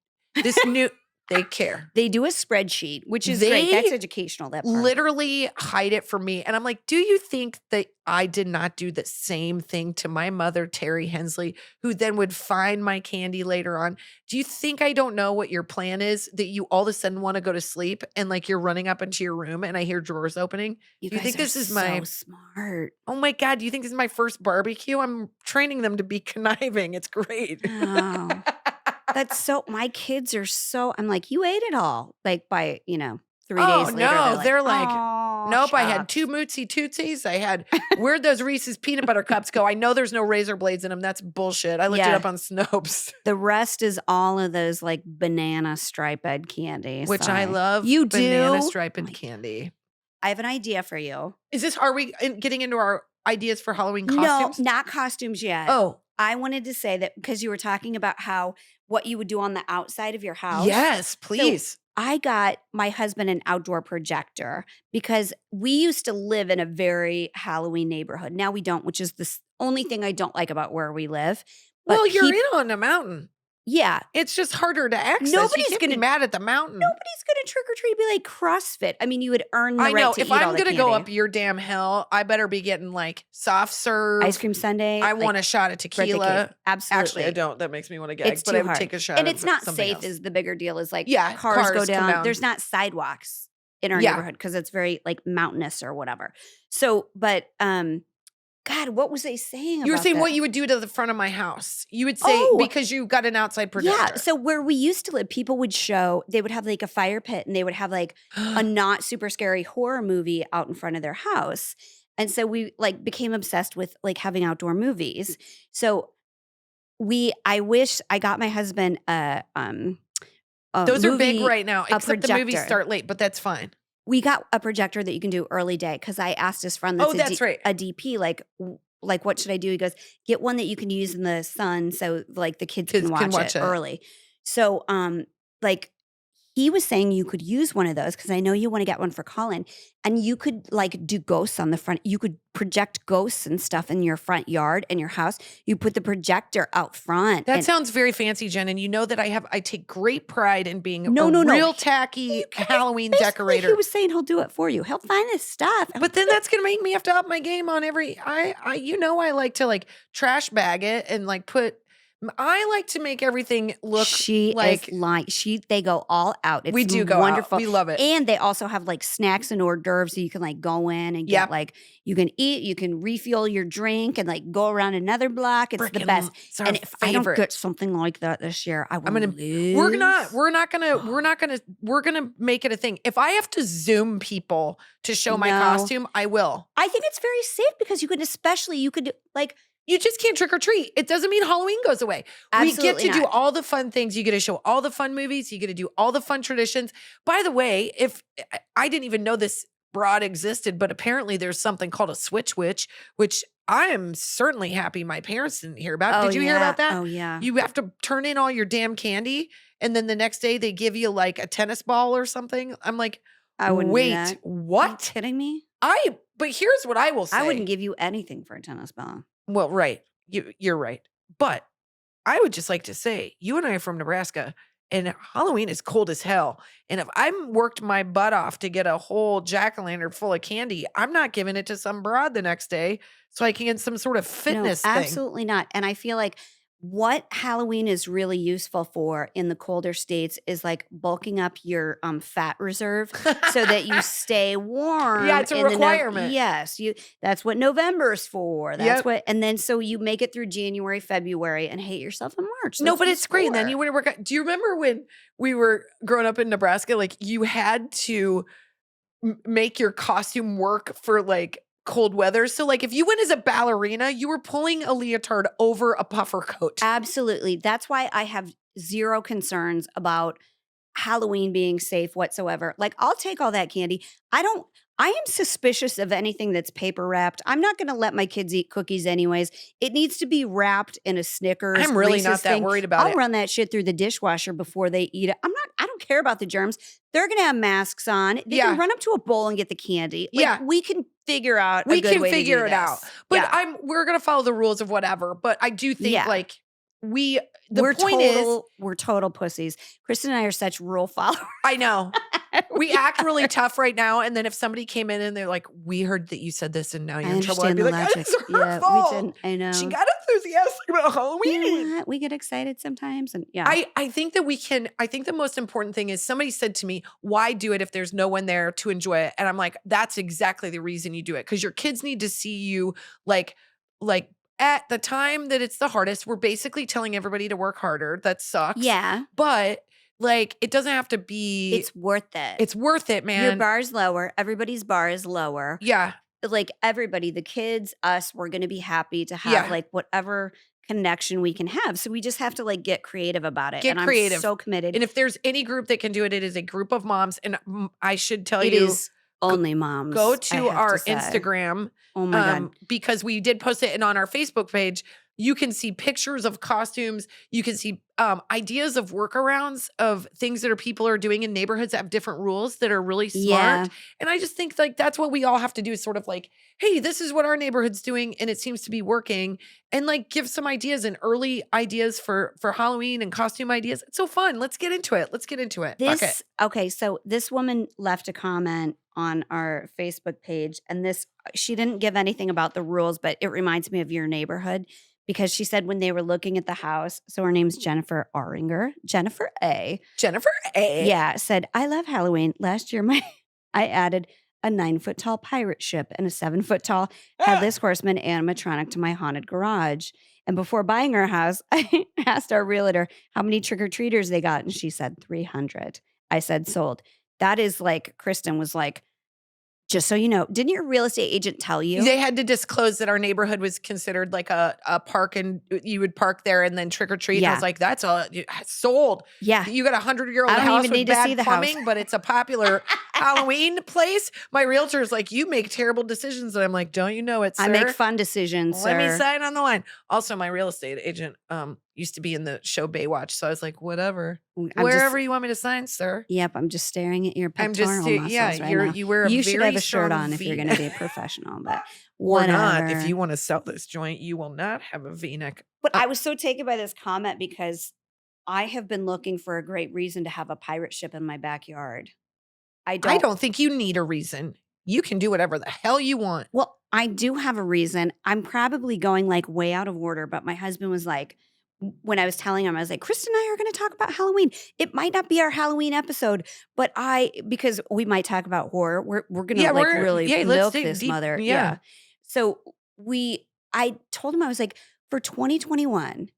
A: care.
B: They do a spreadsheet, which is great. That's educational. That part.
A: Literally hide it from me. And I'm like, do you think that I did not do the same thing to my mother, Terry Hensley, who then would find my candy later on? Do you think I don't know what your plan is, that you all of a sudden want to go to sleep and like you're running up into your room and I hear drawers opening?
B: You
A: do you think this is
B: so smart?
A: Oh my God. Do you think this is my first barbecue? I'm training them to be conniving. It's great.
B: Oh. That's my kids are so, I'm like, you ate it all. Like by, 3 days later.
A: No, they're like, nope,
B: shucks.
A: I had 2 Mootsy Tootsies. I had, where'd those Reese's peanut butter cups go? I know there's no razor blades in them. That's bullshit. I looked it up on Snopes.
B: The rest is all of those like banana striped candies.
A: Which I love.
B: You
A: banana
B: do?
A: striped candy.
B: I have an idea for you.
A: Are we getting into our ideas for Halloween costumes?
B: No, not costumes yet.
A: Oh.
B: I wanted to say that because you were talking about what you would do on the outside of your house.
A: Yes, please.
B: So I got my husband an outdoor projector because we used to live in a very Halloween neighborhood. Now we don't, which is the only thing I don't like about where we live.
A: But well, you're in on a mountain.
B: Yeah.
A: It's just harder to access.
B: Nobody's
A: going to be mad at the mountain.
B: Nobody's going to trick or treat. Be like CrossFit. I mean, you would earn the right to eat all the candy.
A: If I'm going to go up your damn hill, I better be getting like soft serve.
B: Ice cream sundae.
A: I want a shot of tequila.
B: Absolutely.
A: Actually, I don't. That makes me want to gag. But I would take a shot.
B: And it's not safe is the bigger deal is like cars go down. There's not sidewalks in our neighborhood because it's very like mountainous or whatever. So, but God, what was they saying?
A: You were saying what you would do to the front of my house. You would say because you got an outside projector.
B: Yeah. So where we used to live, people would they would have like a fire pit and they would have like a not super scary horror movie out in front of their house. And so we like became obsessed with like having outdoor movies. So I wish I got my husband
A: those are big right now, except the movies start late, but that's fine.
B: We got a projector that you can do early day because I asked his friend that's a DP, like what should I do? He goes, get one that you can use in the sun so like the kids can watch it early. So like he was saying you could use one of those because I know you want to get one for Colin and you could like do ghosts on the front. You could project ghosts and stuff in your front yard and your house. You put the projector out front.
A: That sounds very fancy, Jen. And you know that I take great pride in being a real tacky Halloween decorator.
B: He was saying he'll do it for you. He'll find this stuff.
A: But then that's going to make me have to up my game on I like to like trash bag it and like I like to make everything look
B: they go all out. It's
A: we do go
B: wonderful.
A: Out. We love it.
B: And they also have like snacks and hors d'oeuvres so you can like go in and get like you can eat, you can refuel your drink and like go around another block. It's the best.
A: It's our
B: and if I don't get something like that this year, I will lose.
A: We're gonna make it a thing. If I have to Zoom people to show my costume, I will.
B: I think it's very safe because you could
A: you just can't trick or treat. It doesn't mean Halloween goes away.
B: Absolutely
A: we get to do all the fun things. You get to show all the fun movies. You get to do all the fun traditions. By the way, if I didn't even know this broad existed, but apparently there's something called a switch witch, which I am certainly happy my parents didn't hear about. Did you hear about that?
B: Oh, yeah.
A: You have to turn in all your damn candy, and then the next day they give you like a tennis ball or something. I'm like, wait, what?
B: Are you kidding me?
A: But here's what I will say.
B: I wouldn't give you anything for a tennis ball.
A: Well, right. You're right. But I would just like to say, you and I are from Nebraska, and Halloween is cold as hell. And if I worked my butt off to get a whole jack-o'-lantern full of candy, I'm not giving it to some broad the next day so I can get some sort of fitness thing.
B: Absolutely not. And I feel like what Halloween is really useful for in the colder states is like bulking up your fat reserve so that you stay warm.
A: Yeah, it's a requirement.
B: Yes, that's what November's for. That's what, and then so you make it through January, February, and hate yourself in March.
A: No, but it's great. Then you want to work out. Do you remember when we were growing up in Nebraska? Like you had to make your costume work for like cold weather. So like if you went as a ballerina, you were pulling a leotard over a puffer coat.
B: Absolutely. That's why I have zero concerns about Halloween being safe whatsoever. Like I'll take all that candy. I am suspicious of anything that's paper wrapped. I'm not going to let my kids eat cookies anyways. It needs to be wrapped in a Snickers.
A: I'm really
B: Reese's
A: not that worried about it.
B: I'll run that shit through the dishwasher before they eat it. I don't care about the germs. They're going to have masks on. They can run up to a bowl and get the candy. Like, we can figure out a good way to do this.
A: Out. But we're going to follow the rules of whatever. But I do think like we're total pussies. Kristin and I are such rule followers. I know. We act really tough right now. And then if somebody came in and they're like, we heard that you said this and now you're in trouble. I'd be like, it's her fault.
B: We didn't. I know.
A: She got enthusiastic about Halloween.
B: You know what? We get excited sometimes. And
A: I think that I think the most important thing is somebody said to me, why do it if there's no one there to enjoy it? And I'm like, that's exactly the reason you do it. Because your kids need to see you like at the time that it's the hardest. We're basically telling everybody to work harder. That sucks.
B: Yeah.
A: But Like, it doesn't have to be.
B: It's worth it.
A: It's worth it, man.
B: Your bar's lower. Everybody's bar is lower.
A: Yeah.
B: Like everybody, the kids, us, we're going to be happy to have like whatever connection we can have. So we just have to like get creative about it.
A: Get creative.
B: I'm so committed.
A: And if there's any group that can do it, it is a group of moms. And I should tell
B: it
A: you.
B: It is only moms.
A: Go to our Instagram.
B: Oh my God.
A: Because we did post it, and on our Facebook page, you can see pictures of costumes. You can see ideas of workarounds of things that people are doing in neighborhoods that have different rules that are really smart. Yeah. And I just think like that's what we all have to do is sort of like, hey, this is what our neighborhood's doing and it seems to be working. And like give some ideas and early ideas for Halloween and costume ideas. It's so fun. Let's get into it.
B: Okay, so this woman left a comment on our Facebook page, and she didn't give anything about the rules, but it reminds me of your neighborhood. Because she said when they were looking at the house, so her name's Jennifer Aringer. Jennifer A. Yeah, said, I love Halloween. Last year, I added a 9-foot tall pirate ship and a 7-foot tall headless horseman animatronic to my haunted garage. And before buying our house, I asked our realtor how many trick-or-treaters they got. And she said 300. I said sold. That is like, Kristin was like, just so you know, didn't your real estate agent tell you?
A: They had to disclose that our neighborhood was considered like a park, and you would park there and then trick or treat. Yeah. I was like, that's sold.
B: Yeah.
A: You got a 100-year-old house with bad plumbing, but it's a popular Halloween place. My realtor's like, you make terrible decisions. And I'm like, don't you know it, sir?
B: I make fun decisions,
A: Let me sign on the line. Also, my real estate agent used to be in the show Baywatch. So I was like, whatever. Wherever you want me to sign, sir.
B: Yep, I'm just staring at your pectoral muscles right now.
A: You wear a
B: You
A: very
B: should have a shirt
A: strong
B: on if you're going to be a professional, but
A: or
B: whatever.
A: not. If you want to sell this joint, you will not have a V-neck.
B: But I was so taken by this comment because I have been looking for a great reason to have a pirate ship in my backyard.
A: I don't think you need a reason. You can do whatever the hell you want.
B: Well, I do have a reason. I'm probably going like way out of order, but my husband was like, when I was telling him, I was like, Kristin and I are going to talk about Halloween. It might not be our Halloween episode, but because we might talk about horror. We're going to really milk this mother. Yeah. So I told him, I was like, for 2021,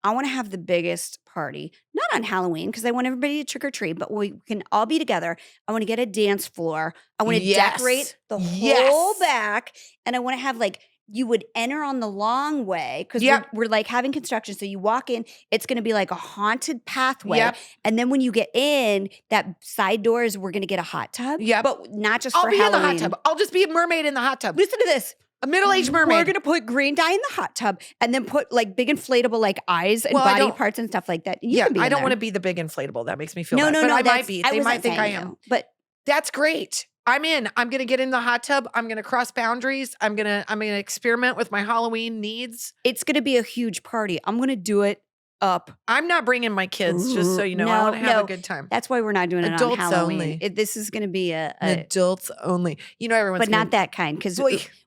B: I want to have the biggest party, not on Halloween, because I want everybody to trick or treat, but we can all be together. I want to get a dance floor. I want to decorate the whole back. And I want to have like, you would enter on the long way because we're like having construction. So you walk in, it's going to be like a haunted pathway. Yep. And then when you get in, that side doors, we're going to get a hot tub. Yeah. But not just for Halloween.
A: I'll be in the hot tub. I'll just be a mermaid in the hot tub.
B: Listen to this.
A: A middle-aged mermaid.
B: We're going to put green dye in the hot tub and then put like big inflatable like eyes and body parts and stuff like that.
A: I don't want to be the big inflatable. That makes me feel bad. But I might be. They might think I am.
B: But
A: that's great. I'm in. I'm going to get in the hot tub. I'm going to cross boundaries. I'm going to experiment with my Halloween needs.
B: It's going to be a huge party. I'm going to do it up.
A: I'm not bringing my kids, just so you know. I want to have a good time.
B: That's why we're not doing it on Halloween.
A: Only.
B: This is going to be
A: adults only. You know, everyone's
B: but not that kind. Because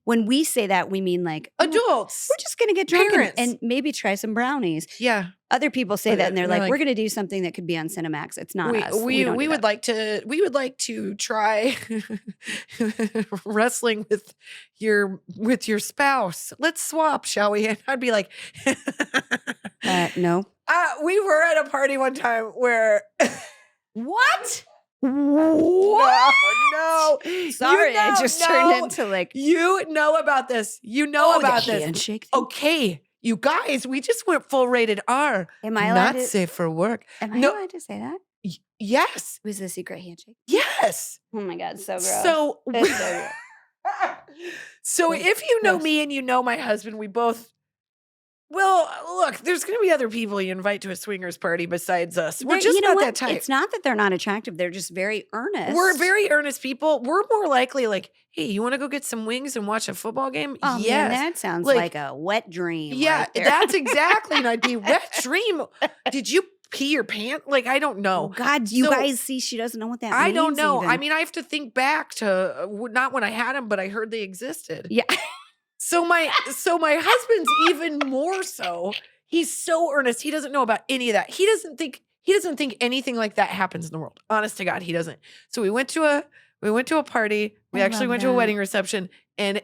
B: when we say that, we mean like
A: adults.
B: We're just going to get drunk and maybe try some brownies.
A: Yeah.
B: Other people say that and they're like, we're going to do something that could be on Cinemax. It's not us.
A: We would like to try wrestling with your spouse. Let's swap, shall we? And I'd be like,
B: no.
A: We were at a party one time where
B: what?
A: What? No.
B: Sorry, I just turned into like
A: you know about this. You know about this.
B: Handshake
A: thing? Okay. You guys, we just went full rated R.
B: Am I allowed
A: not safe for work?
B: Am I allowed to say that?
A: Yes.
B: Was it a secret handshake?
A: Yes.
B: Oh my God, so gross.
A: So,
B: so
A: if you know me and you know my husband, we both. Well, look, there's going to be other people you invite to a swingers party besides us. We're just not that type.
B: It's not that they're not attractive. They're just very earnest.
A: We're very earnest people. We're more likely like, hey, you want to go get some wings and watch a football game?
B: Oh,
A: yes.
B: Man, that sounds like a wet dream.
A: Yeah,
B: right there.
A: That's exactly. And I'd be wet dream. Did you pee your pants? Like, I don't know.
B: Oh, God, you guys see, she doesn't know what that means.
A: I don't know.
B: Even.
A: I mean, I have to think back to not when I had them, but I heard they existed.
B: Yeah.
A: So my husband's even more so. He's so earnest. He doesn't know about any of that. He doesn't think anything like that happens in the world. Honest to God, he doesn't. So we went to a party. We actually went to a wedding reception, and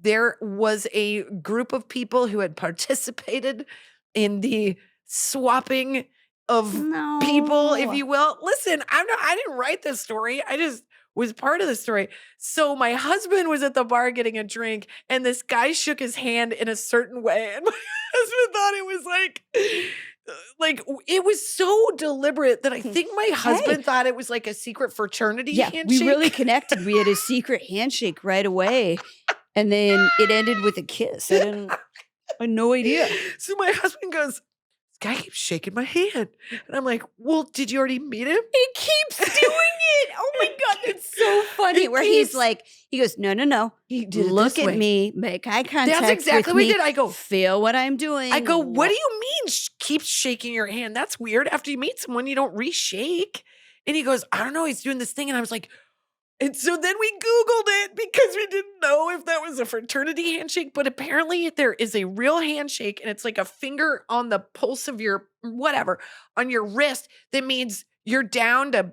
A: there was a group of people who had participated in the swapping of people, if you will. Listen, I didn't write this story. I just was part of the story. So my husband was at the bar getting a drink, and this guy shook his hand in a certain way, and my husband thought it was like it was so deliberate that I think my husband thought it was like a secret fraternity handshake.
B: We really connected. We had a secret handshake right away, and then it ended with a kiss. I had no idea.
A: So my husband goes, guy keeps shaking my hand. And I'm like, well, did you already meet him?
B: He keeps doing it. Oh my God, it's so funny. He's like, he goes, no.
A: He did
B: Look at me, make eye contact.
A: That's exactly what he did. I go,
B: feel what I'm doing.
A: I go, what do you mean keep shaking your hand? That's weird. After you meet someone, you don't reshake. And he goes, I don't know. He's doing this thing. And I was like, and so then we Googled it because we didn't know if that was a fraternity handshake, but apparently there is a real handshake, and it's like a finger on the pulse of your whatever on your wrist. That means you're down to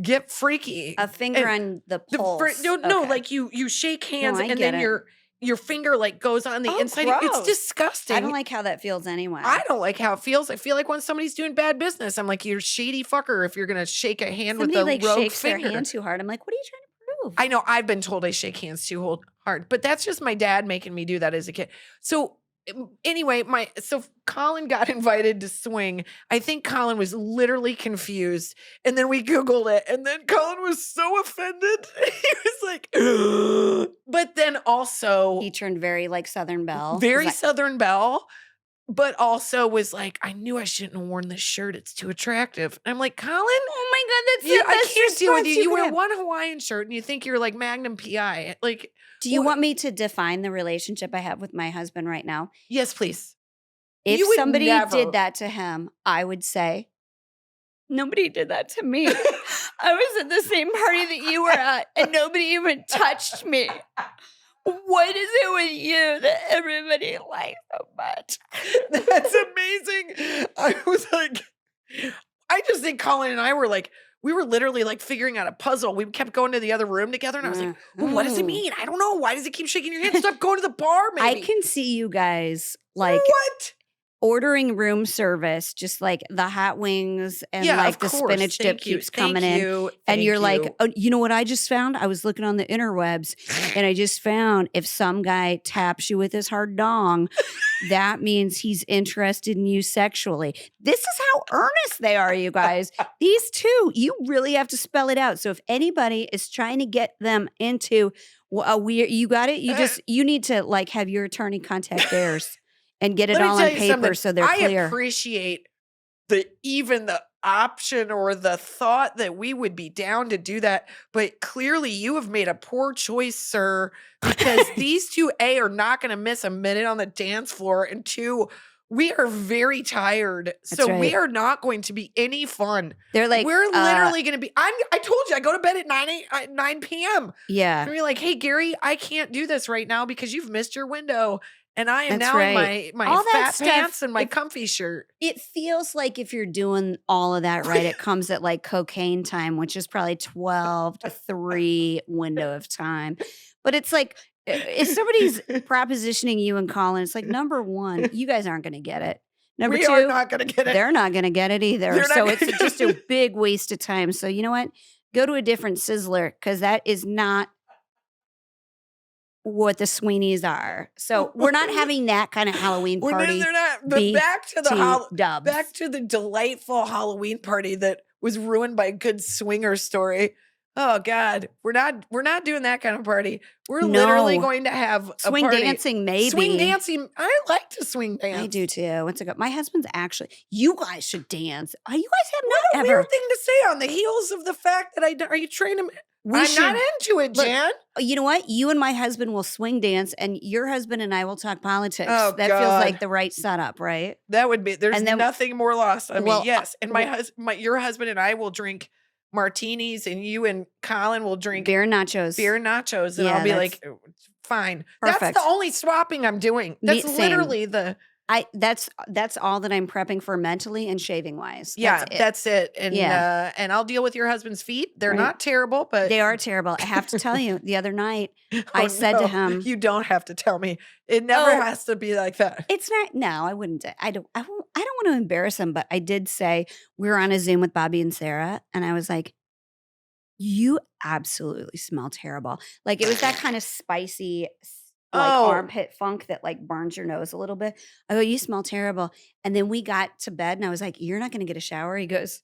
A: get freaky.
B: A finger on the pulse.
A: No, like you shake hands and then your finger like goes on the inside.
B: Gross.
A: It's disgusting.
B: I don't like how that feels anyway.
A: I don't like how it feels. I feel like when somebody's doing bad business, I'm like, you're a shady fucker if you're going to shake a hand with a rogue
B: shakes
A: finger.
B: Their hand too hard. I'm like, what are you trying to prove?
A: I know. I've been told I shake hands too hard, but that's just my dad making me do that as a kid. So anyway, so Colin got invited to swing. I think Colin was literally confused. And then we Googled it. And then Colin was so offended. He was like, but then also
B: he turned very like Southern Belle.
A: Very Southern Belle. But also was like, I knew I shouldn't have worn this shirt. It's too attractive. And I'm like, Colin,
B: oh my God,
A: I can't deal with you. You wear one Hawaiian shirt and you think you're like Magnum PI. Like,
B: do you want me to define the relationship I have with my husband right now?
A: Yes, please.
B: If somebody did that to him, I would say, nobody did that to me. I was at the same party that you were at, and nobody even touched me. What is it with you that everybody likes so much?
A: That's amazing. I was like, I just think Colin and I were like, we were literally like figuring out a puzzle. We kept going to the other room together, and I was like, well, what does it mean? I don't know. Why does it keep shaking your hand? Stop going to the bar, maybe.
B: I can see you guys like ordering room service, just like the hot wings and like the spinach dip keeps coming in. And you're like, oh, you know what I just found? I was looking on the interwebs and I just found if some guy taps you with his hard dong, that means he's interested in you sexually. This is how earnest they are, you guys. These two, you really have to spell it out. So if anybody is trying to get them into a weird, you got it? You need to like have your attorney contact theirs. And get it all on paper so they're clear.
A: I appreciate even the option or the thought that we would be down to do that. But clearly you have made a poor choice, sir, because these two, A, are not going to miss a minute on the dance floor. And two, we are very tired. So we are not going to be any fun.
B: They're like,
A: we're literally going to be, I told you, I go to bed at 9 p.m.
B: Yeah.
A: And we're like, hey, Gary, I can't do this right now because you've missed your window. And I am now in my fat pants and my comfy shirt.
B: It feels like if you're doing all of that right, it comes at like cocaine time, which is probably 12 to 3 window of time. But it's like, if somebody's propositioning you and Colin, it's like, number one, you guys aren't going to get it. Number two,
A: are not going to get it.
B: They're not going to get it either. So it's just a big waste of time. So you know what? Go to a different Sizzler because that is not what the Sweeneys are. So we're not having that kind of Halloween party.
A: They're not. But back to the delightful Halloween party that was ruined by a good swinger story. Oh God, we're not doing that kind of party. We're literally going to have
B: swing
A: a party.
B: Dancing, maybe
A: swing dancing. I like to swing dance.
B: I do too. My husband's actually. You guys should dance. You guys have
A: not ever. Weird thing to say on the heels of the fact that are you training? I'm not into it, Jan.
B: You know what? You and my husband will swing dance, and your husband and I will talk politics.
A: Oh,
B: that feels like the right setup, right?
A: That would be. There's nothing more lost. I mean, yes. And your husband and I will drink martinis, and you and Colin will drink
B: beer nachos.
A: And I'll be like, fine. Perfect. That's the only swapping I'm doing. That's literally the.
B: That's all that I'm prepping for mentally and shaving wise.
A: That's it. And and I'll deal with your husband's feet. They're not terrible, but
B: they are terrible. I have to tell you, the other night I said to him,
A: "You don't have to tell me. It never has to be like that."
B: It's not. No, I wouldn't. I don't want to embarrass him, but I did say we were on a Zoom with Bobby and Sarah, and I was like, "You absolutely smell terrible." Like it was that kind of spicy. Like armpit funk that like burns your nose a little bit. I go, "You smell terrible." And then we got to bed and I was like, "You're not going to get a shower?" He goes,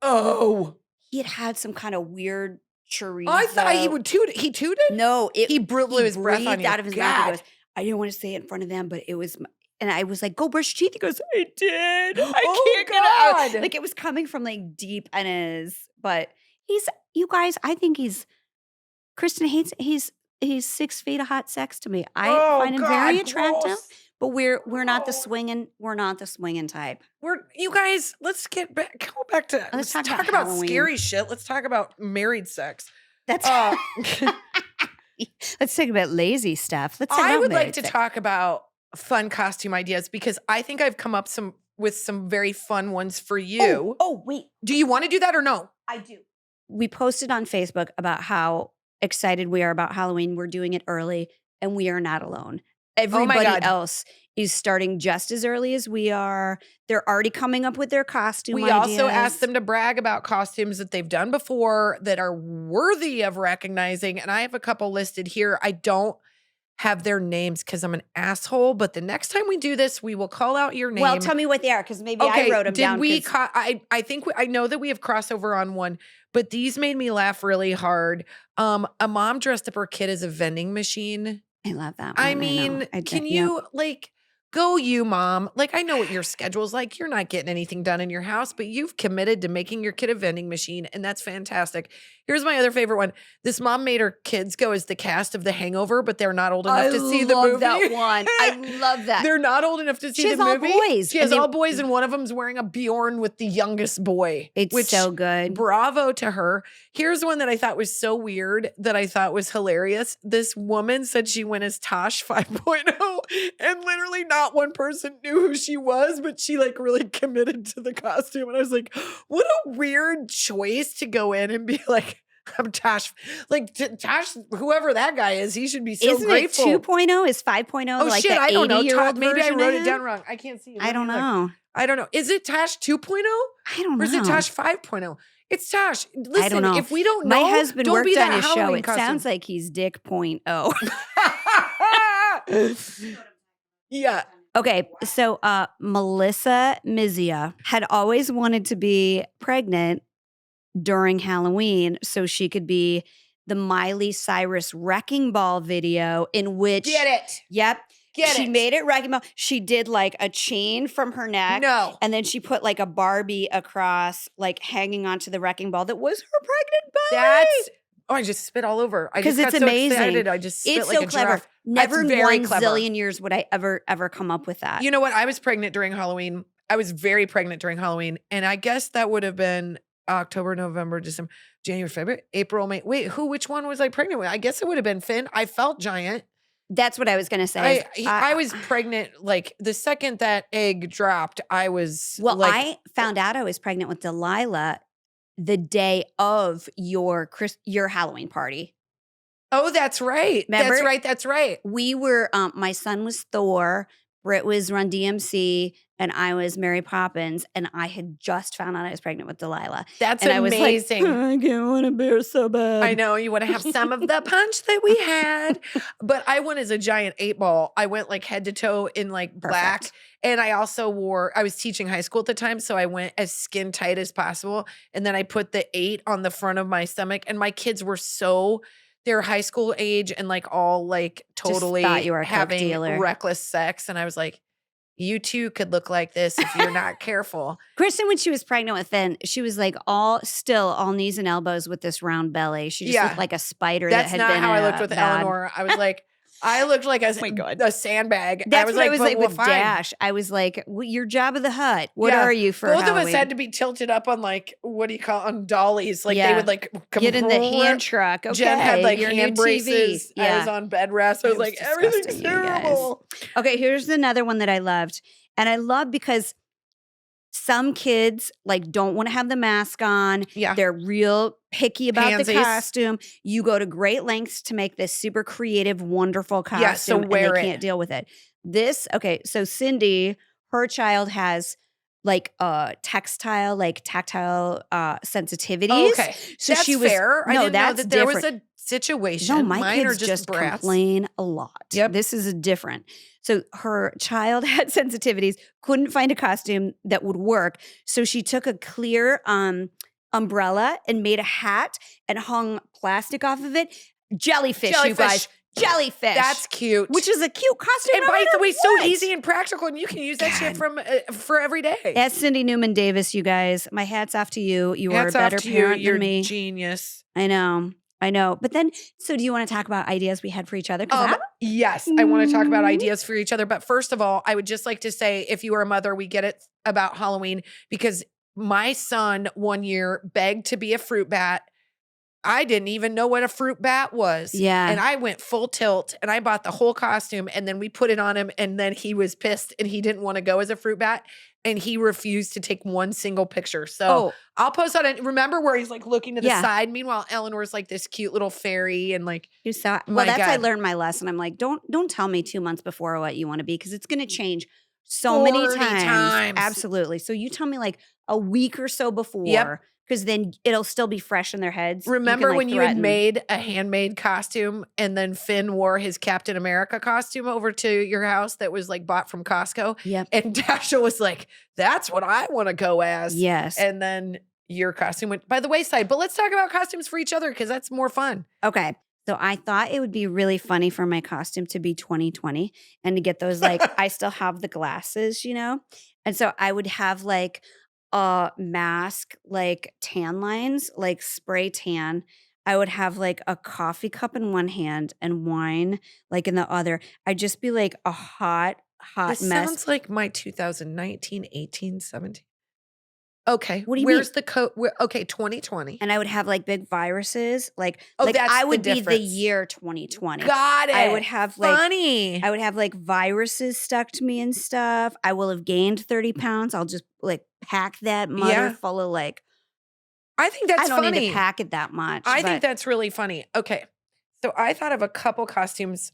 A: "Oh."
B: He had some kind of weird chorizo.
A: I thought he would toot it. He tooted?
B: No.
A: He blew his breath on you.
B: Out of his mouth. He goes, "I didn't want to say it in front of them, but it was..." And I was like, "Go brush your teeth." He goes, "I did. I can't get it out." Like it was coming from like deep in his, but you guys, I think Kristin hates, he's 6 feet of hot sex to me. I find him very attractive,
A: gross.
B: But we're not the swinging type.
A: You guys, let's go back to let's talk about scary shit. Let's talk about married sex.
B: That's let's talk about lazy stuff.
A: I would like to talk about fun costume ideas because I think I've come up with some very fun ones for you.
B: Oh, wait.
A: Do you want to do that or no?
B: I do. We posted on Facebook about how excited we are about Halloween. We're doing it early and we are not alone. Everybody else is starting just as early as we are. They're already coming up with their costume ideas.
A: Also asked them to brag about costumes that they've done before that are worthy of recognizing. And I have a couple listed here. I don't have their names because I'm an asshole. But the next time we do this, we will call out your name.
B: Well, tell me what they are because maybe I wrote them down.
A: I think I know that we have crossover on one, but these made me laugh really hard. A mom dressed up her kid as a vending machine.
B: I love that one.
A: I mean, can you go you, mom? Like, I know what your schedule's like. You're not getting anything done in your house, but you've committed to making your kid a vending machine, and that's fantastic. Here's my other favorite one. This mom made her kids go as the cast of The Hangover, but they're not old enough to see the movie.
B: I love that one. I love that.
A: They're not old enough to see the movie.
B: She has all boys.
A: She has all boys, and one of them's wearing a Bjorn with the youngest boy.
B: It's so good.
A: Bravo to her. Here's one that I thought was so weird that I thought was hilarious. This woman said she went as Tosh 5.0, and literally not one person knew who she was, but she like really committed to the costume. And I was like, what a weird choice to go in and be like, I'm Tosh. Like Tosh, whoever that guy is, he should be so grateful.
B: Isn't it 2.0? Is 5.0
A: oh,
B: like
A: shit,
B: the 80-year-old
A: Maybe I
B: version
A: wrote it down wrong. I can't see it.
B: I don't know.
A: Is it Tosh 2.0?
B: I don't know.
A: Or is it Tosh 5.0? It's Tosh. Listen,
B: I don't know.
A: If we don't know,
B: my husband
A: don't
B: worked
A: be
B: on his
A: Halloween
B: show. It
A: costume.
B: sounds like he's Dick.0.
A: Yeah.
B: Okay, so Melissa Mizia had always wanted to be pregnant during Halloween so she could be the Miley Cyrus Wrecking Ball video in which—
A: Get it.
B: Yep. She made it Wrecking Ball. She did like a chain from her neck.
A: No.
B: And then she put like a Barbie across, like hanging onto the Wrecking Ball that was her pregnant belly.
A: I just spit all over.
B: Because it's amazing.
A: Excited. I just spit
B: it's
A: like
B: so
A: a
B: clever.
A: giraffe.
B: Never in 1 zillion years would I ever come up with that.
A: You know what? I was pregnant during Halloween. I was very pregnant during Halloween. And I guess that would have been October, November, December, January, February, April, May. Wait, which one was I pregnant with? I guess it would have been Finn. I felt giant.
B: That's what I was going to say.
A: I was pregnant, like the second that egg dropped, I was
B: I found out I was pregnant with Delilah the day of your Halloween party.
A: Oh, that's right.
B: Remember?
A: That's right.
B: We were, my son was Thor, Britt was Run DMC, and I was Mary Poppins, and I had just found out I was pregnant with Delilah.
A: That's
B: amazing.
A: I was like,
B: I can't want a bear so bad.
A: I know, you want to have some of the punch that we had. But I went as a giant 8-ball. I went like head to toe in like black.
B: Perfect.
A: And I also I was teaching high school at the time, so I went as skin tight as possible. And then I put the 8 on the front of my stomach. And my kids were they're high school age and like all like totally
B: you were a
A: having reckless sex. And I was like, you too could look like this if you're not careful.
B: Kristin, when she was pregnant with Finn, she was like all knees and elbows with this round belly. She just looked like a spider.
A: That's not how I looked with Eleanor. I was like, I looked like a sandbag.
B: That's
A: I was
B: what
A: like,
B: I was like with Dash. I was like, you're Jabba the Hutt. What are you for
A: Both
B: Halloween?
A: of us had to be tilted up on like, what do you call it, on dollies. Like they would like
B: get in the hand truck. Okay.
A: Jen had like hand braces. I was on bed rest. I was like, everything's terrible.
B: Okay, here's another one that I loved. And I love because some kids like don't want to have the mask on.
A: Yeah.
B: They're real picky about the costume. You go to great lengths to make this super creative, wonderful costume.
A: Yeah, so wear
B: and they can't deal with it. So Cindy, her child has like tactile sensitivities.
A: Okay.
B: So
A: that's
B: she was
A: fair. I didn't know that there was
B: different.
A: a situation.
B: No, my
A: Mine
B: kids
A: are just brats.
B: complain a lot.
A: Yep.
B: This is different. So her child had sensitivities, couldn't find a costume that would work. So she took a clear umbrella and made a hat and hung plastic off of it. Jellyfish, you guys. Jellyfish.
A: That's cute.
B: Which is a cute costume.
A: And by the way, so easy and practical, and you can use that shit for every day.
B: That's Cindy Newman Davis, you guys. My hat's off to you. You are a better parent than me.
A: You're genius.
B: I know. But then, so do you want to talk about ideas we had for each other?
A: Yes, I want to talk about ideas for each other. But first of all, I would just like to say, if you are a mother, we get it about Halloween because my son one year begged to be a fruit bat. I didn't even know what a fruit bat was.
B: Yeah.
A: And I went full tilt and I bought the whole costume and then we put it on him and then he was pissed and he didn't want to go as a fruit bat and he refused to take one single picture. So I'll post on it. Remember where he's like looking to the side? Meanwhile, Eleanor's like this cute little fairy and like.
B: I learned my lesson. I'm like, don't tell me 2 months before what you want to be because it's going to change so many times. Absolutely. So you tell me like a week or so before.
A: Yep.
B: Because then it'll still be fresh in their heads.
A: Remember when you had made a handmade costume and then Finn wore his Captain America costume over to your house that was like bought from Costco?
B: Yep.
A: And Dasha was like, that's what I want to go as.
B: Yes.
A: And then your costume went by the wayside. But let's talk about costumes for each other because that's more fun.
B: Okay. So I thought it would be really funny for my costume to be 2020 and to get those like, I still have the glasses, you know? And so I would have like a mask, like tan lines, like spray tan. I would have like a coffee cup in one hand and wine like in the other. I'd just be like a hot
A: this
B: mess.
A: Sounds like my 2019, 18, 17. Okay.
B: What do you
A: Where's
B: mean?
A: the code? Okay, 2020.
B: And I would have like big viruses. Like
A: that's
B: I would
A: the
B: be
A: difference.
B: the year 2020.
A: Got it.
B: I would have like
A: funny.
B: I would have like viruses stuck to me and stuff. I will have gained 30 pounds. I'll just like pack that mother full of like.
A: I think that's funny.
B: I don't need to pack it that much.
A: I think that's really funny. Okay. So I thought of a couple costumes.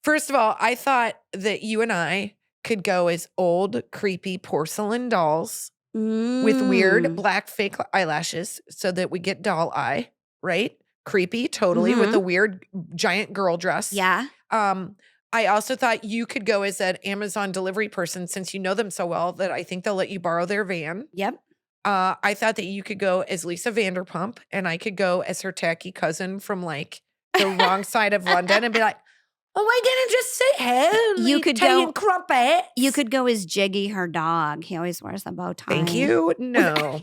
A: First of all, I thought that you and I could go as old, creepy porcelain dolls with weird black fake eyelashes so that we get doll eye, right? Creepy, totally, with a weird giant girl dress.
B: Yeah.
A: I also thought you could go as an Amazon delivery person since you know them so well that I think they'll let you borrow their van.
B: Yep.
A: I thought that you could go as Lisa Vanderpump and I could go as her tacky cousin from like the wrong side of London and be like, oh, I didn't just say hey.
B: You could go
A: crumpets.
B: You could go as Jiggy, her dog. He always wears the bow tie.
A: Thank you. No.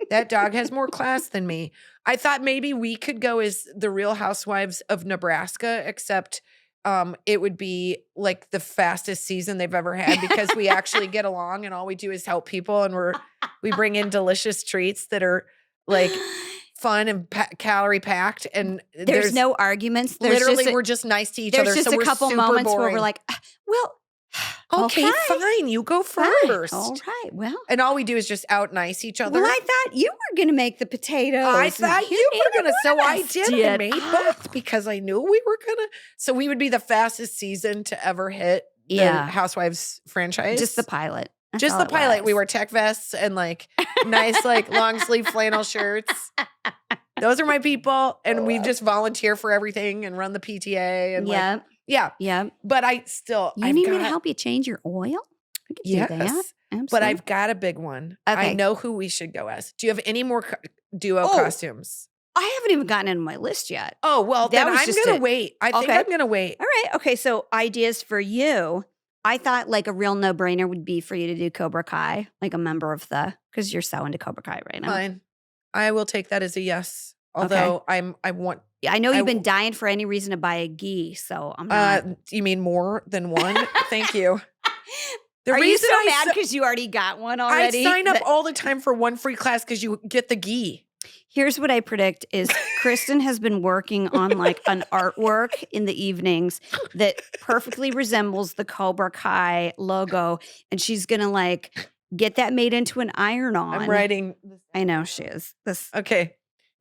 A: That dog has more class than me. I thought maybe we could go as the Real Housewives of Nebraska, except it would be like the fastest season they've ever had because we actually get along and all we do is help people and we bring in delicious treats that are like fun and calorie packed and
B: there's no arguments.
A: We're just nice to each other.
B: There's just
A: so
B: a couple moments
A: boring.
B: where we're like, well,
A: okay, fine. You go first.
B: All right. Well,
A: and all we do is just out nice each other.
B: Well, I thought you were going to make the potatoes.
A: I thought you were going to. So I did. I made both because I knew we were going to. So we would be the fastest season to ever hit the Housewives franchise.
B: Just the pilot. That's
A: just the pilot. We wear tech vests and like nice, like long sleeve flannel shirts. Those are my people. And we just volunteer for everything and run the PTA. And yeah. But I still.
B: You need me to help you change your oil? I could do that. Absolutely.
A: But I've got a big one. Okay. I know who we should go as. Do you have any more duo costumes?
B: I haven't even gotten into my list yet.
A: Oh, well, then I'm going to wait. I think I'm going to wait.
B: All right. Okay. So ideas for you. I thought like a real no-brainer would be for you to do Cobra Kai, like a member of because you're so into Cobra Kai right now.
A: Fine. I will take that as a yes. Although I want
B: I know you've been dying for any reason to buy a gi, so I'm not.
A: You mean more than one? Thank you.
B: Are you so mad because you already got one already?
A: I sign up all the time for one free class because you get the gi.
B: Here's what I predict is Kristin has been working on like an artwork in the evenings that perfectly resembles the Cobra Kai logo. And she's going to like get that made into an iron-on.
A: I'm writing.
B: I know she is.
A: Okay.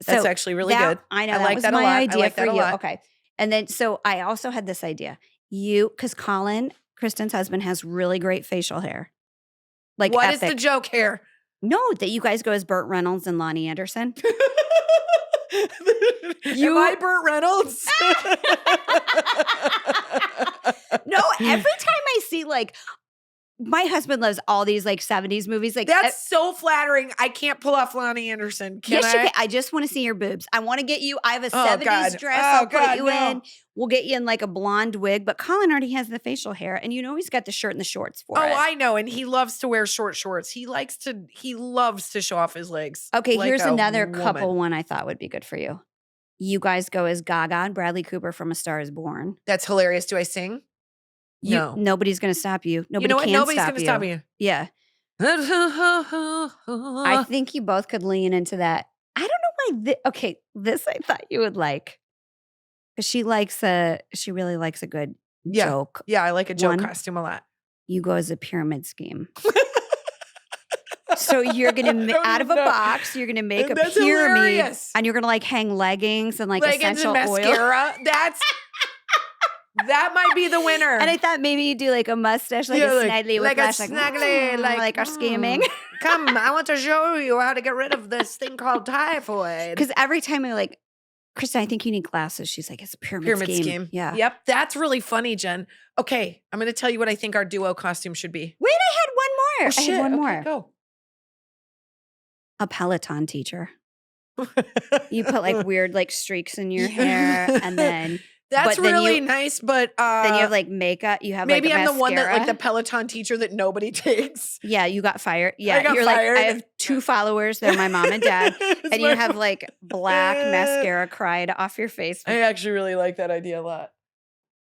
A: That's actually really good.
B: I know.
A: I like that a lot.
B: Idea
A: I like
B: for
A: that a
B: you.
A: lot.
B: Okay. And then, so I also had this idea. Because Colin, Kristin's husband, has really great facial hair. Like
A: what is the joke here?
B: No, that you guys go as Burt Reynolds and Lonnie Anderson.
A: Am I Burt Reynolds?
B: No, every time I see like, my husband loves all these like 70s movies. Like
A: that's so flattering. I can't pull off Lonnie Anderson. Can
B: yes,
A: I?
B: You can. I just want to see your boobs. I want to get you. I have a 70s dress. I'll put you in. We'll get you in like a blonde wig. But Colin already has the facial hair, and you know he's got the shirt and the shorts for it.
A: Oh, I know, and he loves to wear short shorts. He loves to show off his legs.
B: Okay,
A: like
B: here's another couple one I thought would be good for you. You guys go as Gaga and Bradley Cooper from A Star Is Born.
A: That's hilarious. Do I sing? No.
B: Nobody's going to stop you. Nobody can
A: Nobody's
B: stop
A: going to stop you.
B: Yeah. I think you both could lean into that. I don't know why. This I thought you would like. Because she really likes a good joke.
A: Yeah, I like a joke costume a lot.
B: You go as a pyramid scheme. So you're going to, out of a box, you're going to make a pyramid.
A: Hilarious.
B: And you're going to like hang leggings and like essential
A: and mascara. Oil. That might be the winner.
B: And I thought maybe you do like a mustache, like a snaggly whiplash, like our scheming.
A: Come, I want to show you how to get rid of this thing called typhoid.
B: Because every time I'm like, Kristin, I think you need glasses. She's like, it's a pyramid scheme. Yeah.
A: Yep. That's really funny, Jen. Okay. I'm going to tell you what I think our duo costume should be.
B: Wait, I had one more.
A: Oh, shit.
B: I had one more.
A: Go.
B: A Peloton teacher. You put like weird like streaks in your hair and then...
A: That's really nice, but
B: then you have like makeup. You have
A: maybe
B: like
A: I'm
B: mascara.
A: The one that like the Peloton teacher that nobody takes.
B: Yeah, you got fired. Yeah,
A: you're fired.
B: Like I have 2 followers. They're my mom and dad, and you have like black mascara cried off your face.
A: I actually really like that idea a lot.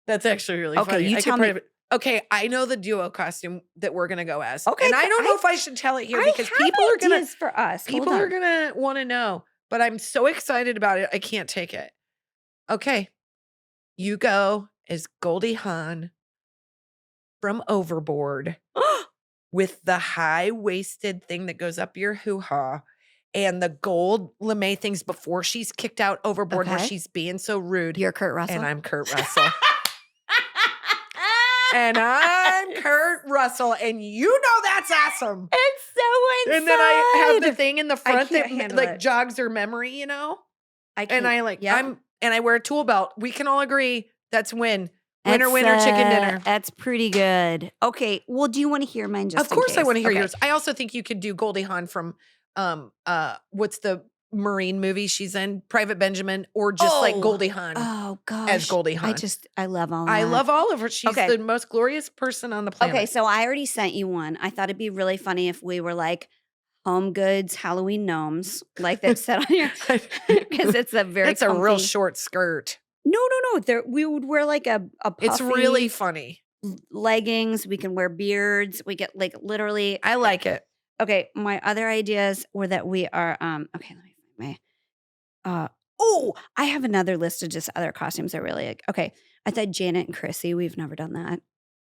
A: That's actually really funny.
B: Okay, you tell me.
A: Okay, I know the duo costume that we're gonna go as.
B: Okay,
A: and I don't know if I should tell it here because people are gonna
B: for us.
A: People are gonna want to know, but I'm so excited about it. I can't take it. Okay. You go as Goldie Hawn from Overboard with the high-waisted thing that goes up your hoo-ha and the gold lame things before she's kicked out overboard where she's being so rude.
B: You're Kurt Russell.
A: And I'm Kurt Russell. And I'm Kurt Russell. And you know that's awesome.
B: It's so inside.
A: And then I have the thing in the front that like
B: it.
A: jogs her memory, you know?
B: And
A: I wear a tool belt. We can all agree that's winner, chicken dinner.
B: That's pretty good. Okay. Well, do you want to hear mine just
A: Of course I want to hear
B: yours.
A: yours. I also think you could do Goldie Hawn from what's the Marine movie she's in? Private Benjamin, or just like Goldie Hawn.
B: Oh gosh.
A: As Goldie Hawn.
B: I love all that.
A: I love all of her. She's the most glorious person on the planet.
B: Okay, so I already sent you one. I thought it'd be really funny if we were like Home Goods Halloween gnomes, like that said on your, because it's a very
A: it's a real short skirt.
B: No. We would wear like a puffy,
A: it's really funny.
B: Leggings. We can wear beards. We get like literally.
A: I like it.
B: Okay, my other ideas were that we are. Okay, let me find my. I have another list of just other costumes I really like. Okay, I thought Janet and Chrissy. We've never done that.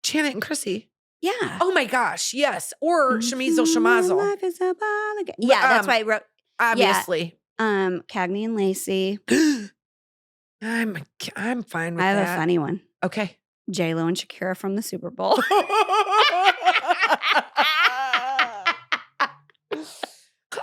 A: Janet and Chrissy.
B: Yeah.
A: Oh my gosh, yes. Or Shamizel Shamazel.
B: Life is a ball again. Yeah, that's why I wrote.
A: Obviously.
B: Yeah. Cagney and Lacey.
A: I'm fine with that.
B: I have a funny one.
A: Okay.
B: J-Lo and Shakira from the Super Bowl.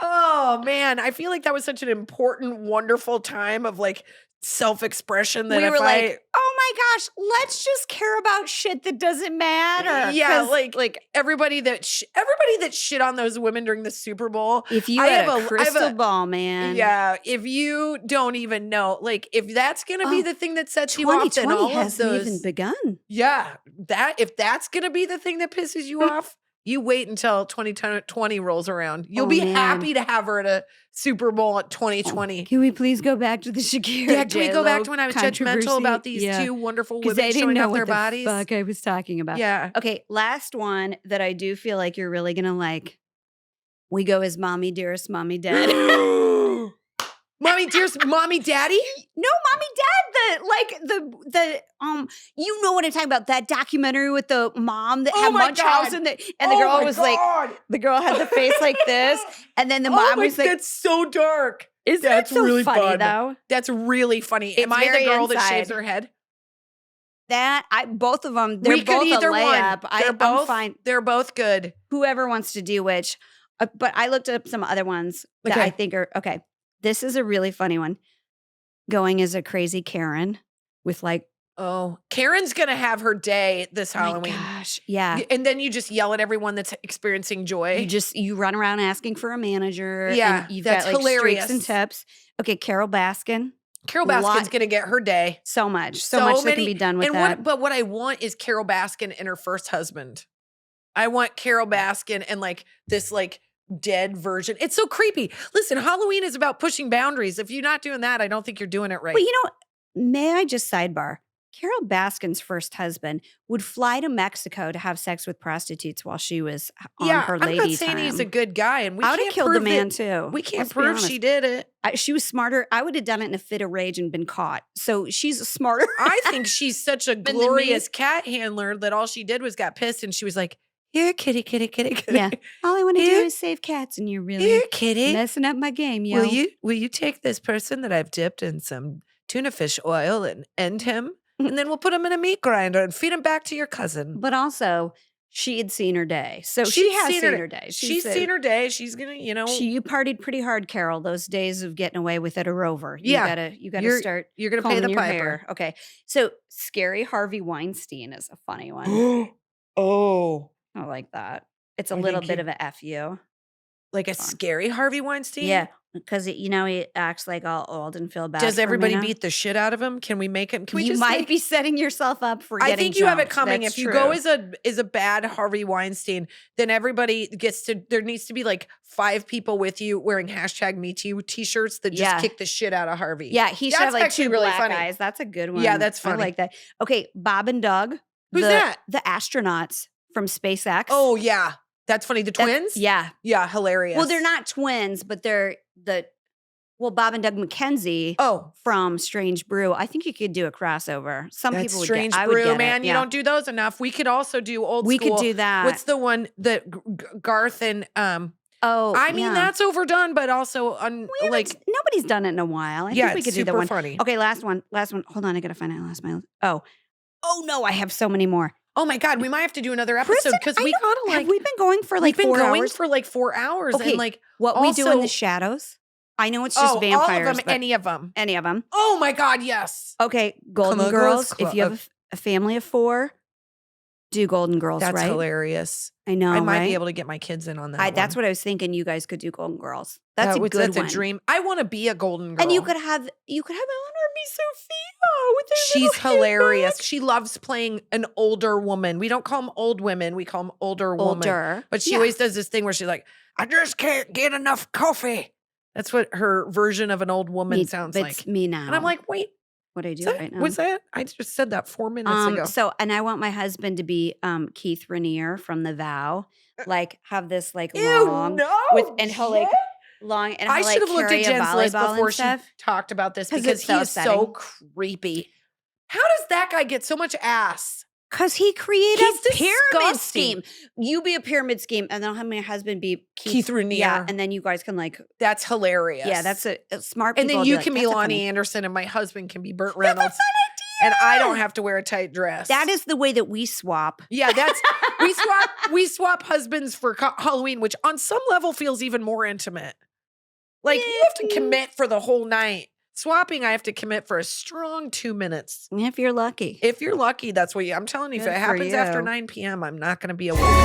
A: Oh man, I feel like that was such an important, wonderful time of like self-expression that
B: we were like, oh my gosh, let's just care about shit that doesn't matter.
A: Yeah, like everybody that shit on those women during the Super Bowl.
B: If you had a crystal ball, man.
A: Yeah, if you don't even know, like if that's gonna be the thing that sets you off, then all of those
B: hasn't even begun.
A: Yeah, if that's gonna be the thing that pisses you off, You wait until 2020 rolls around. You'll be happy to have her at a Super Bowl at 2020.
B: Can we please go back to the Shakira?
A: Yeah, can we go back to when I was judgmental about these two wonderful women showing off their bodies?
B: Because I didn't know what the fuck I was talking about.
A: Yeah.
B: Okay, last one that I do feel like you're really gonna like. We go as mommy dearest, mommy dad.
A: Mommy dearest, mommy daddy?
B: No, mommy dad. The you know what I'm talking about? That documentary with the mom that had Munchausen, and the girl was like, the girl had the face like this, and then the mom was like,
A: that's so dark.
B: Isn't that so really funny though?
A: That's really funny. Am I the girl that shaves her head?
B: Both of them. They're both either a layup. I'm fine.
A: They're both good.
B: Whoever wants to do which. But I looked up some other ones that I think are okay. This is a really funny one. Going as a crazy Karen with like.
A: Oh, Karen's going to have her day this Halloween.
B: My gosh. Yeah.
A: And then you just yell at everyone that's experiencing joy.
B: You run around asking for a manager.
A: Yeah.
B: And you've
A: that's
B: got like
A: hilarious.
B: Streaks and tips. Okay. Carol Baskin.
A: Carol Baskin's going to get her day.
B: So much that can be done with that.
A: But what I want is Carol Baskin and her first husband. I want Carol Baskin and like this like dead version. It's so creepy. Listen, Halloween is about pushing boundaries. If you're not doing that, I don't think you're doing it right.
B: But may I just sidebar? Carol Baskin's first husband would fly to Mexico to have sex with prostitutes while she was on her lady time.
A: I'm not saying he's a good guy, and
B: I would have killed the man too.
A: We can't prove she did it.
B: She was smarter. I would have done it in a fit of rage and been caught. So she's smarter.
A: I think she's such a glorious cat handler that all she did was got pissed, and she was like, "Here, kitty, kitty, kitty, kitty.
B: Yeah, all I want to do is save cats, and you're really
A: here, kitty,
B: messing up my game. Yo,
A: will you take this person that I've dipped in some tuna fish oil and end him?" And then we'll put him in a meat grinder and feed him back to your cousin.
B: But also, she had seen her day. So she has seen her day.
A: She's seen her day. She's going to,
B: You partied pretty hard, Carol. Those days of getting away with it are over. You gotta start.
A: You're going to pay the piper.
B: Hair. Okay. So scary Harvey Weinstein is a funny one.
A: Oh.
B: I like that. It's a little bit of a FU.
A: Like a scary Harvey Weinstein?
B: Yeah. Because he acts like all old and feel bad.
A: Does everybody beat the shit out of him? Can we make him?
B: You might be setting yourself up for getting
A: I think
B: jumped.
A: you have it coming.
B: That's
A: if
B: true.
A: you go as a bad Harvey Weinstein, then everybody gets to. There needs to be like 5 people with you wearing #MeToo t-shirts that just kick the shit out of Harvey.
B: Yeah, he should have like 2 really black guys. That's a good one.
A: Yeah, that's funny.
B: I like that. Okay, Bob and Doug.
A: Who's that?
B: The astronauts from SpaceX.
A: Oh yeah, that's funny. The twins.
B: Yeah,
A: hilarious.
B: Well, they're not twins, but they're Bob and Doug McKenzie.
A: Oh,
B: from Strange Brew. I think you could do a crossover. Some people would
A: Strange
B: get.
A: Brew, man. You don't do those enough. We could also do old school.
B: We could do that.
A: What's the one that Garth and that's overdone, but also
B: nobody's done it in a while. I think we could do that one.
A: Funny.
B: Okay, last one. Hold on, I gotta find out. Oh no, I have so many more.
A: Oh my God, we might have to do another episode because we kind of
B: have we been going for like 4 hours?
A: For like 4 hours.
B: Okay,
A: and like
B: what
A: also,
B: we do in the shadows. I know it's just vampires.
A: All of them, any of them.
B: Any of them.
A: Oh my God, yes.
B: Okay, Golden Girls. If you have a family of 4, do Golden Girls, right?
A: That's hilarious.
B: I know,
A: I might be able to get my kids in on that.
B: That's what I was thinking. You guys could do Golden Girls. That's a good one.
A: That's a dream. I want to be a Golden Girl.
B: And you could have Honor be Sophia with her
A: She's hilarious. She loves playing an older woman. We don't call them old women. We call them older woman. But she always does this thing where she's like, I just can't get enough coffee. That's what her version of an old woman sounds like.
B: It's me now.
A: And I'm like, wait.
B: What do I do right now?
A: What's that? I just said that 4 minutes ago.
B: So, and I want my husband to be Keith Raniere from The Vow. Like, have this like long. And he'll like long. And
A: I should have looked at Jen's list before she talked about this because he's so creepy. How does that guy get so much ass?
B: Because he created a pyramid scheme. You be a pyramid scheme, and then I'll have my husband be
A: Keith Raniere.
B: Yeah, and then you guys can like.
A: That's hilarious.
B: Yeah, that's a smart. People
A: and then you can be Lonnie Anderson, and my husband can be Burt Reynolds.
B: That's a fun idea.
A: And I don't have to wear a tight dress.
B: That is the way that we swap.
A: Yeah, that's we swap husbands for Halloween, which on some level feels even more intimate. Like you have to commit for the whole night. Swapping, I have to commit for a strong 2 minutes.
B: If you're lucky.
A: If you're lucky, that's what I'm telling you. If it happens after 9 p.m., I'm not going to be awake.
B: Hot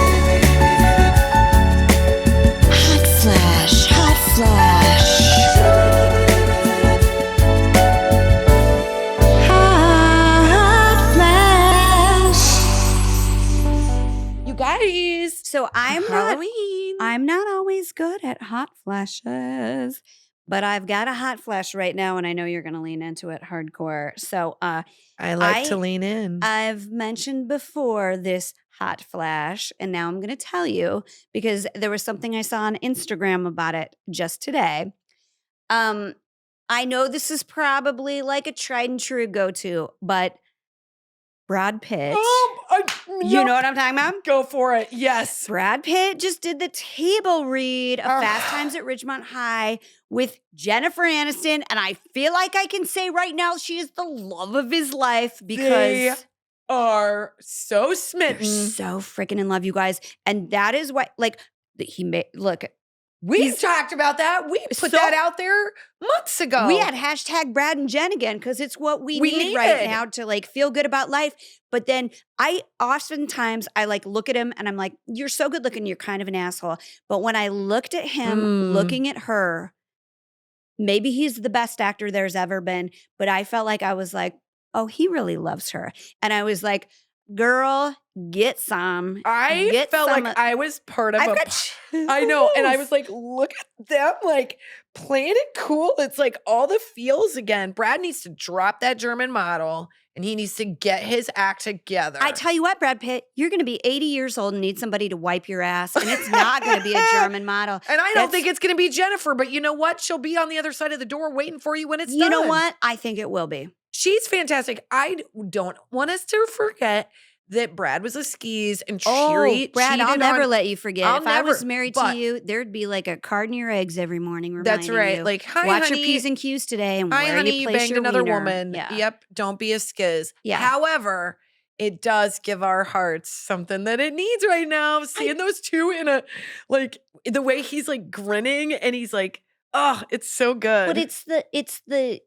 B: flash, hot flash. Hot flash.
A: You guys.
B: So I
A: Halloween.
B: I'm not always good at hot flashes, but I've got a hot flash right now, and I know you're going to lean into it hardcore. So
A: I like to lean in.
B: I've mentioned before this hot flash, and now I'm going to tell you because there was something I saw on Instagram about it just today. I know this is probably like a tried and true go-to, but Brad Pitt. You know what I'm talking about?
A: Go for it. Yes.
B: Brad Pitt just did the table read of Fast Times at Ridgemont High with Jennifer Aniston. And I feel like I can say right now she is the love of his life because
A: they are so smitten.
B: They're so freaking in love, you guys. And that is what, like, he made, look.
A: We talked about that. We put that out there months ago.
B: We had hashtag Brad and Jen again because it's what we need right now to like feel good about life. But then oftentimes I like look at him and I'm like, you're so good looking. You're kind of an asshole. But when I looked at him looking at her, maybe he's the best actor there's ever been. But I felt like I was like, oh, he really loves her. And I was like, girl, get some.
A: I felt like I was part of I know. And I was like, look at them, like playing it cool. It's like all the feels again. Brad needs to drop that German model and he needs to get his act together.
B: I tell you what, Brad Pitt, you're going to be 80 years old and need somebody to wipe your ass. And it's not going to be a German model.
A: And I don't think it's going to be Jennifer, but you know what? She'll be on the other side of the door waiting for you when it's done.
B: You know what? I think it will be.
A: She's fantastic. I don't want us to forget that Brad was a skis and
B: Brad, I'll never let you forget. If I was married to you, there'd be like a card in your eggs every morning reminding you.
A: That's right. Like, hi,
B: watch
A: honey,
B: your P's and Q's today and
A: hi,
B: where
A: honey,
B: you place
A: banged
B: your
A: another
B: wiener.
A: woman.
B: Yeah.
A: Yep. Don't be a skiz.
B: Yeah.
A: However, it does give our hearts something that it needs right now. Seeing those two in a, like, the way he's like grinning and he's like, oh, it's so good.
B: But it's the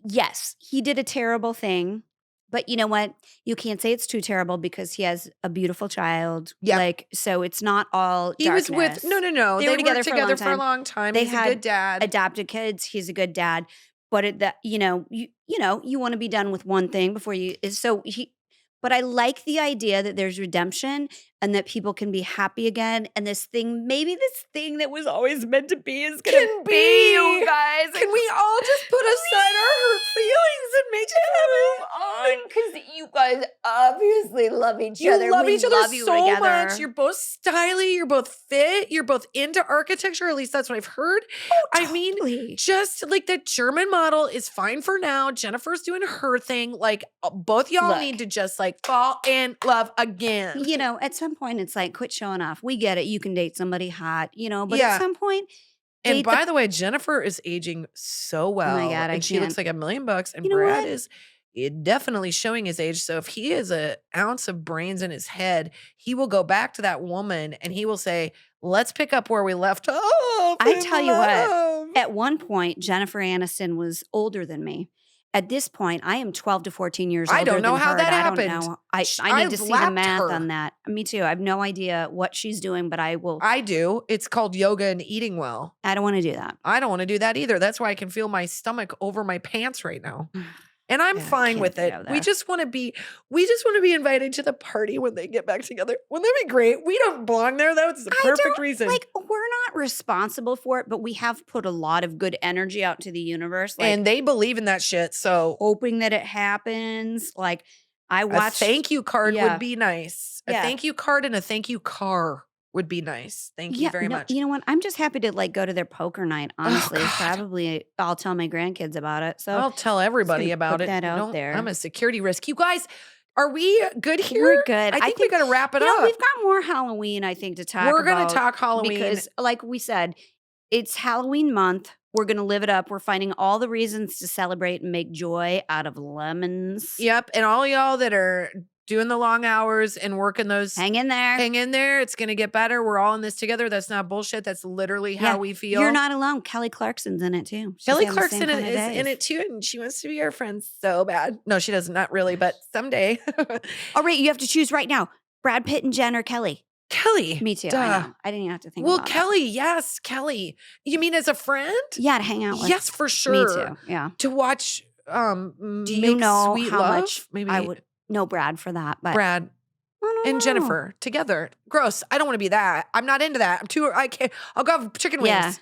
B: yes, he did a terrible thing. But you know what? You can't say it's too terrible because he has a beautiful child. Yeah. Like, so it's not all darkness.
A: He was with, no. They were together for a long time. He's a good dad.
B: Adopted kids. He's a good dad. But you want to be done with one thing before you, but I like the idea that there's redemption and that people can be happy again. And this thing that was always meant to be is going to be, you guys.
A: Can we all just put aside our hurt feelings and make it move on?
B: Because you guys obviously love each other.
A: You love each other so much. You're both stylish. You're both fit. You're both into architecture. At least that's what I've heard.
B: Oh, totally.
A: I mean, just like the German model is fine for now. Jennifer's doing her thing. Like both y'all need to just like fall in love again.
B: You know, at some point it's like, quit showing off. We get it. You can date somebody hot, but at some point.
A: And by the way, Jennifer is aging so well.
B: Oh my God,
A: and she looks like $1 million. And Brad is definitely showing his age. So if he has an ounce of brains in his head, he will go back to that woman and he will say, let's pick up where we left off.
B: I tell you what, at one point, Jennifer Aniston was older than me. At this point, I am 12 to 14 years older than her.
A: I don't know how that happened.
B: I don't know. I need to see the math on that. Me too. I have no idea what she's doing, but I will.
A: I do. It's called yoga and eating well.
B: I don't want to do that.
A: I don't want to do that either. That's why I can feel my stomach over my pants right now. And I'm fine with it. We just want to be invited to the party when they get back together. Wouldn't that be great? We don't belong there though. It's the perfect reason.
B: Like, we're not responsible for it, but we have put a lot of good energy out to the universe. Like,
A: and they believe in that shit. So
B: hoping that it happens. Like, I watched.
A: A thank you card would be nice. A thank you card and a thank you car would be nice. Thank you very much.
B: You know what? I'm just happy to like go to their poker night. Honestly, probably I'll tell my grandkids about it. So
A: I'll tell everybody about it.
B: That out there.
A: I'm a security risk. You guys, are we good here?
B: We're good.
A: I think we got to wrap it up.
B: We've got more Halloween, I think, to talk about.
A: We're going to talk Halloween.
B: Because like we said, it's Halloween month. We're going to live it up. We're finding all the reasons to celebrate and make joy out of lemons.
A: Yep. And all y'all that are doing the long hours and working those.
B: Hang in there.
A: Hang in there. It's going to get better. We're all in this together. That's not bullshit. That's literally how we feel.
B: You're not alone. Kelly Clarkson's in it too.
A: Kelly Clarkson is in it too. And she wants to be our friend so bad. No, she doesn't. Not really, but someday.
B: All right. You have to choose right now. Brad Pitt and Jen or Kelly?
A: Kelly.
B: Me too. I know. I didn't even have to think
A: about
B: it.
A: Well, Kelly. Yes. Kelly. You mean as a friend?
B: Yeah. To hang out with.
A: Yes, for sure.
B: Me too. Yeah.
A: To watch
B: Do you know
A: Sweet
B: how
A: Love?
B: much
A: Maybe
B: I would know Brad for that? But
A: Brad. and Jennifer together. Gross. I don't want to be that. I'm not into that. I can't. I'll go have chicken wings.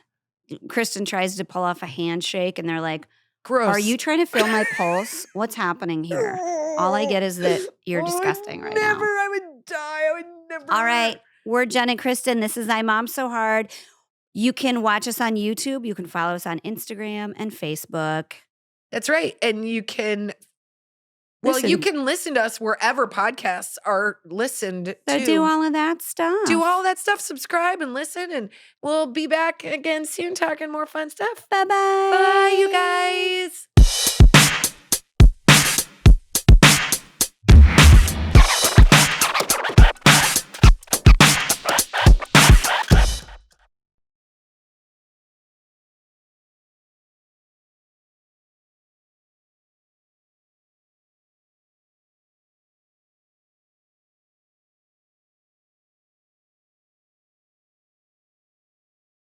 B: Yeah. Kristin tries to pull off a handshake and they're like,
A: gross.
B: Are you trying to feel my pulse? What's happening here? All I get is that you're disgusting right now.
A: I would die. I would never.
B: All right. We're Jen and Kristin. This is IMOMSOHARD. You can watch us on YouTube. You can follow us on Instagram and Facebook.
A: That's right. And you can you can listen to us wherever podcasts are listened to.
B: Do all of that stuff.
A: Do all that stuff. Subscribe and listen. And we'll be back again soon talking more fun stuff.
B: Bye-bye.
A: Bye, you guys.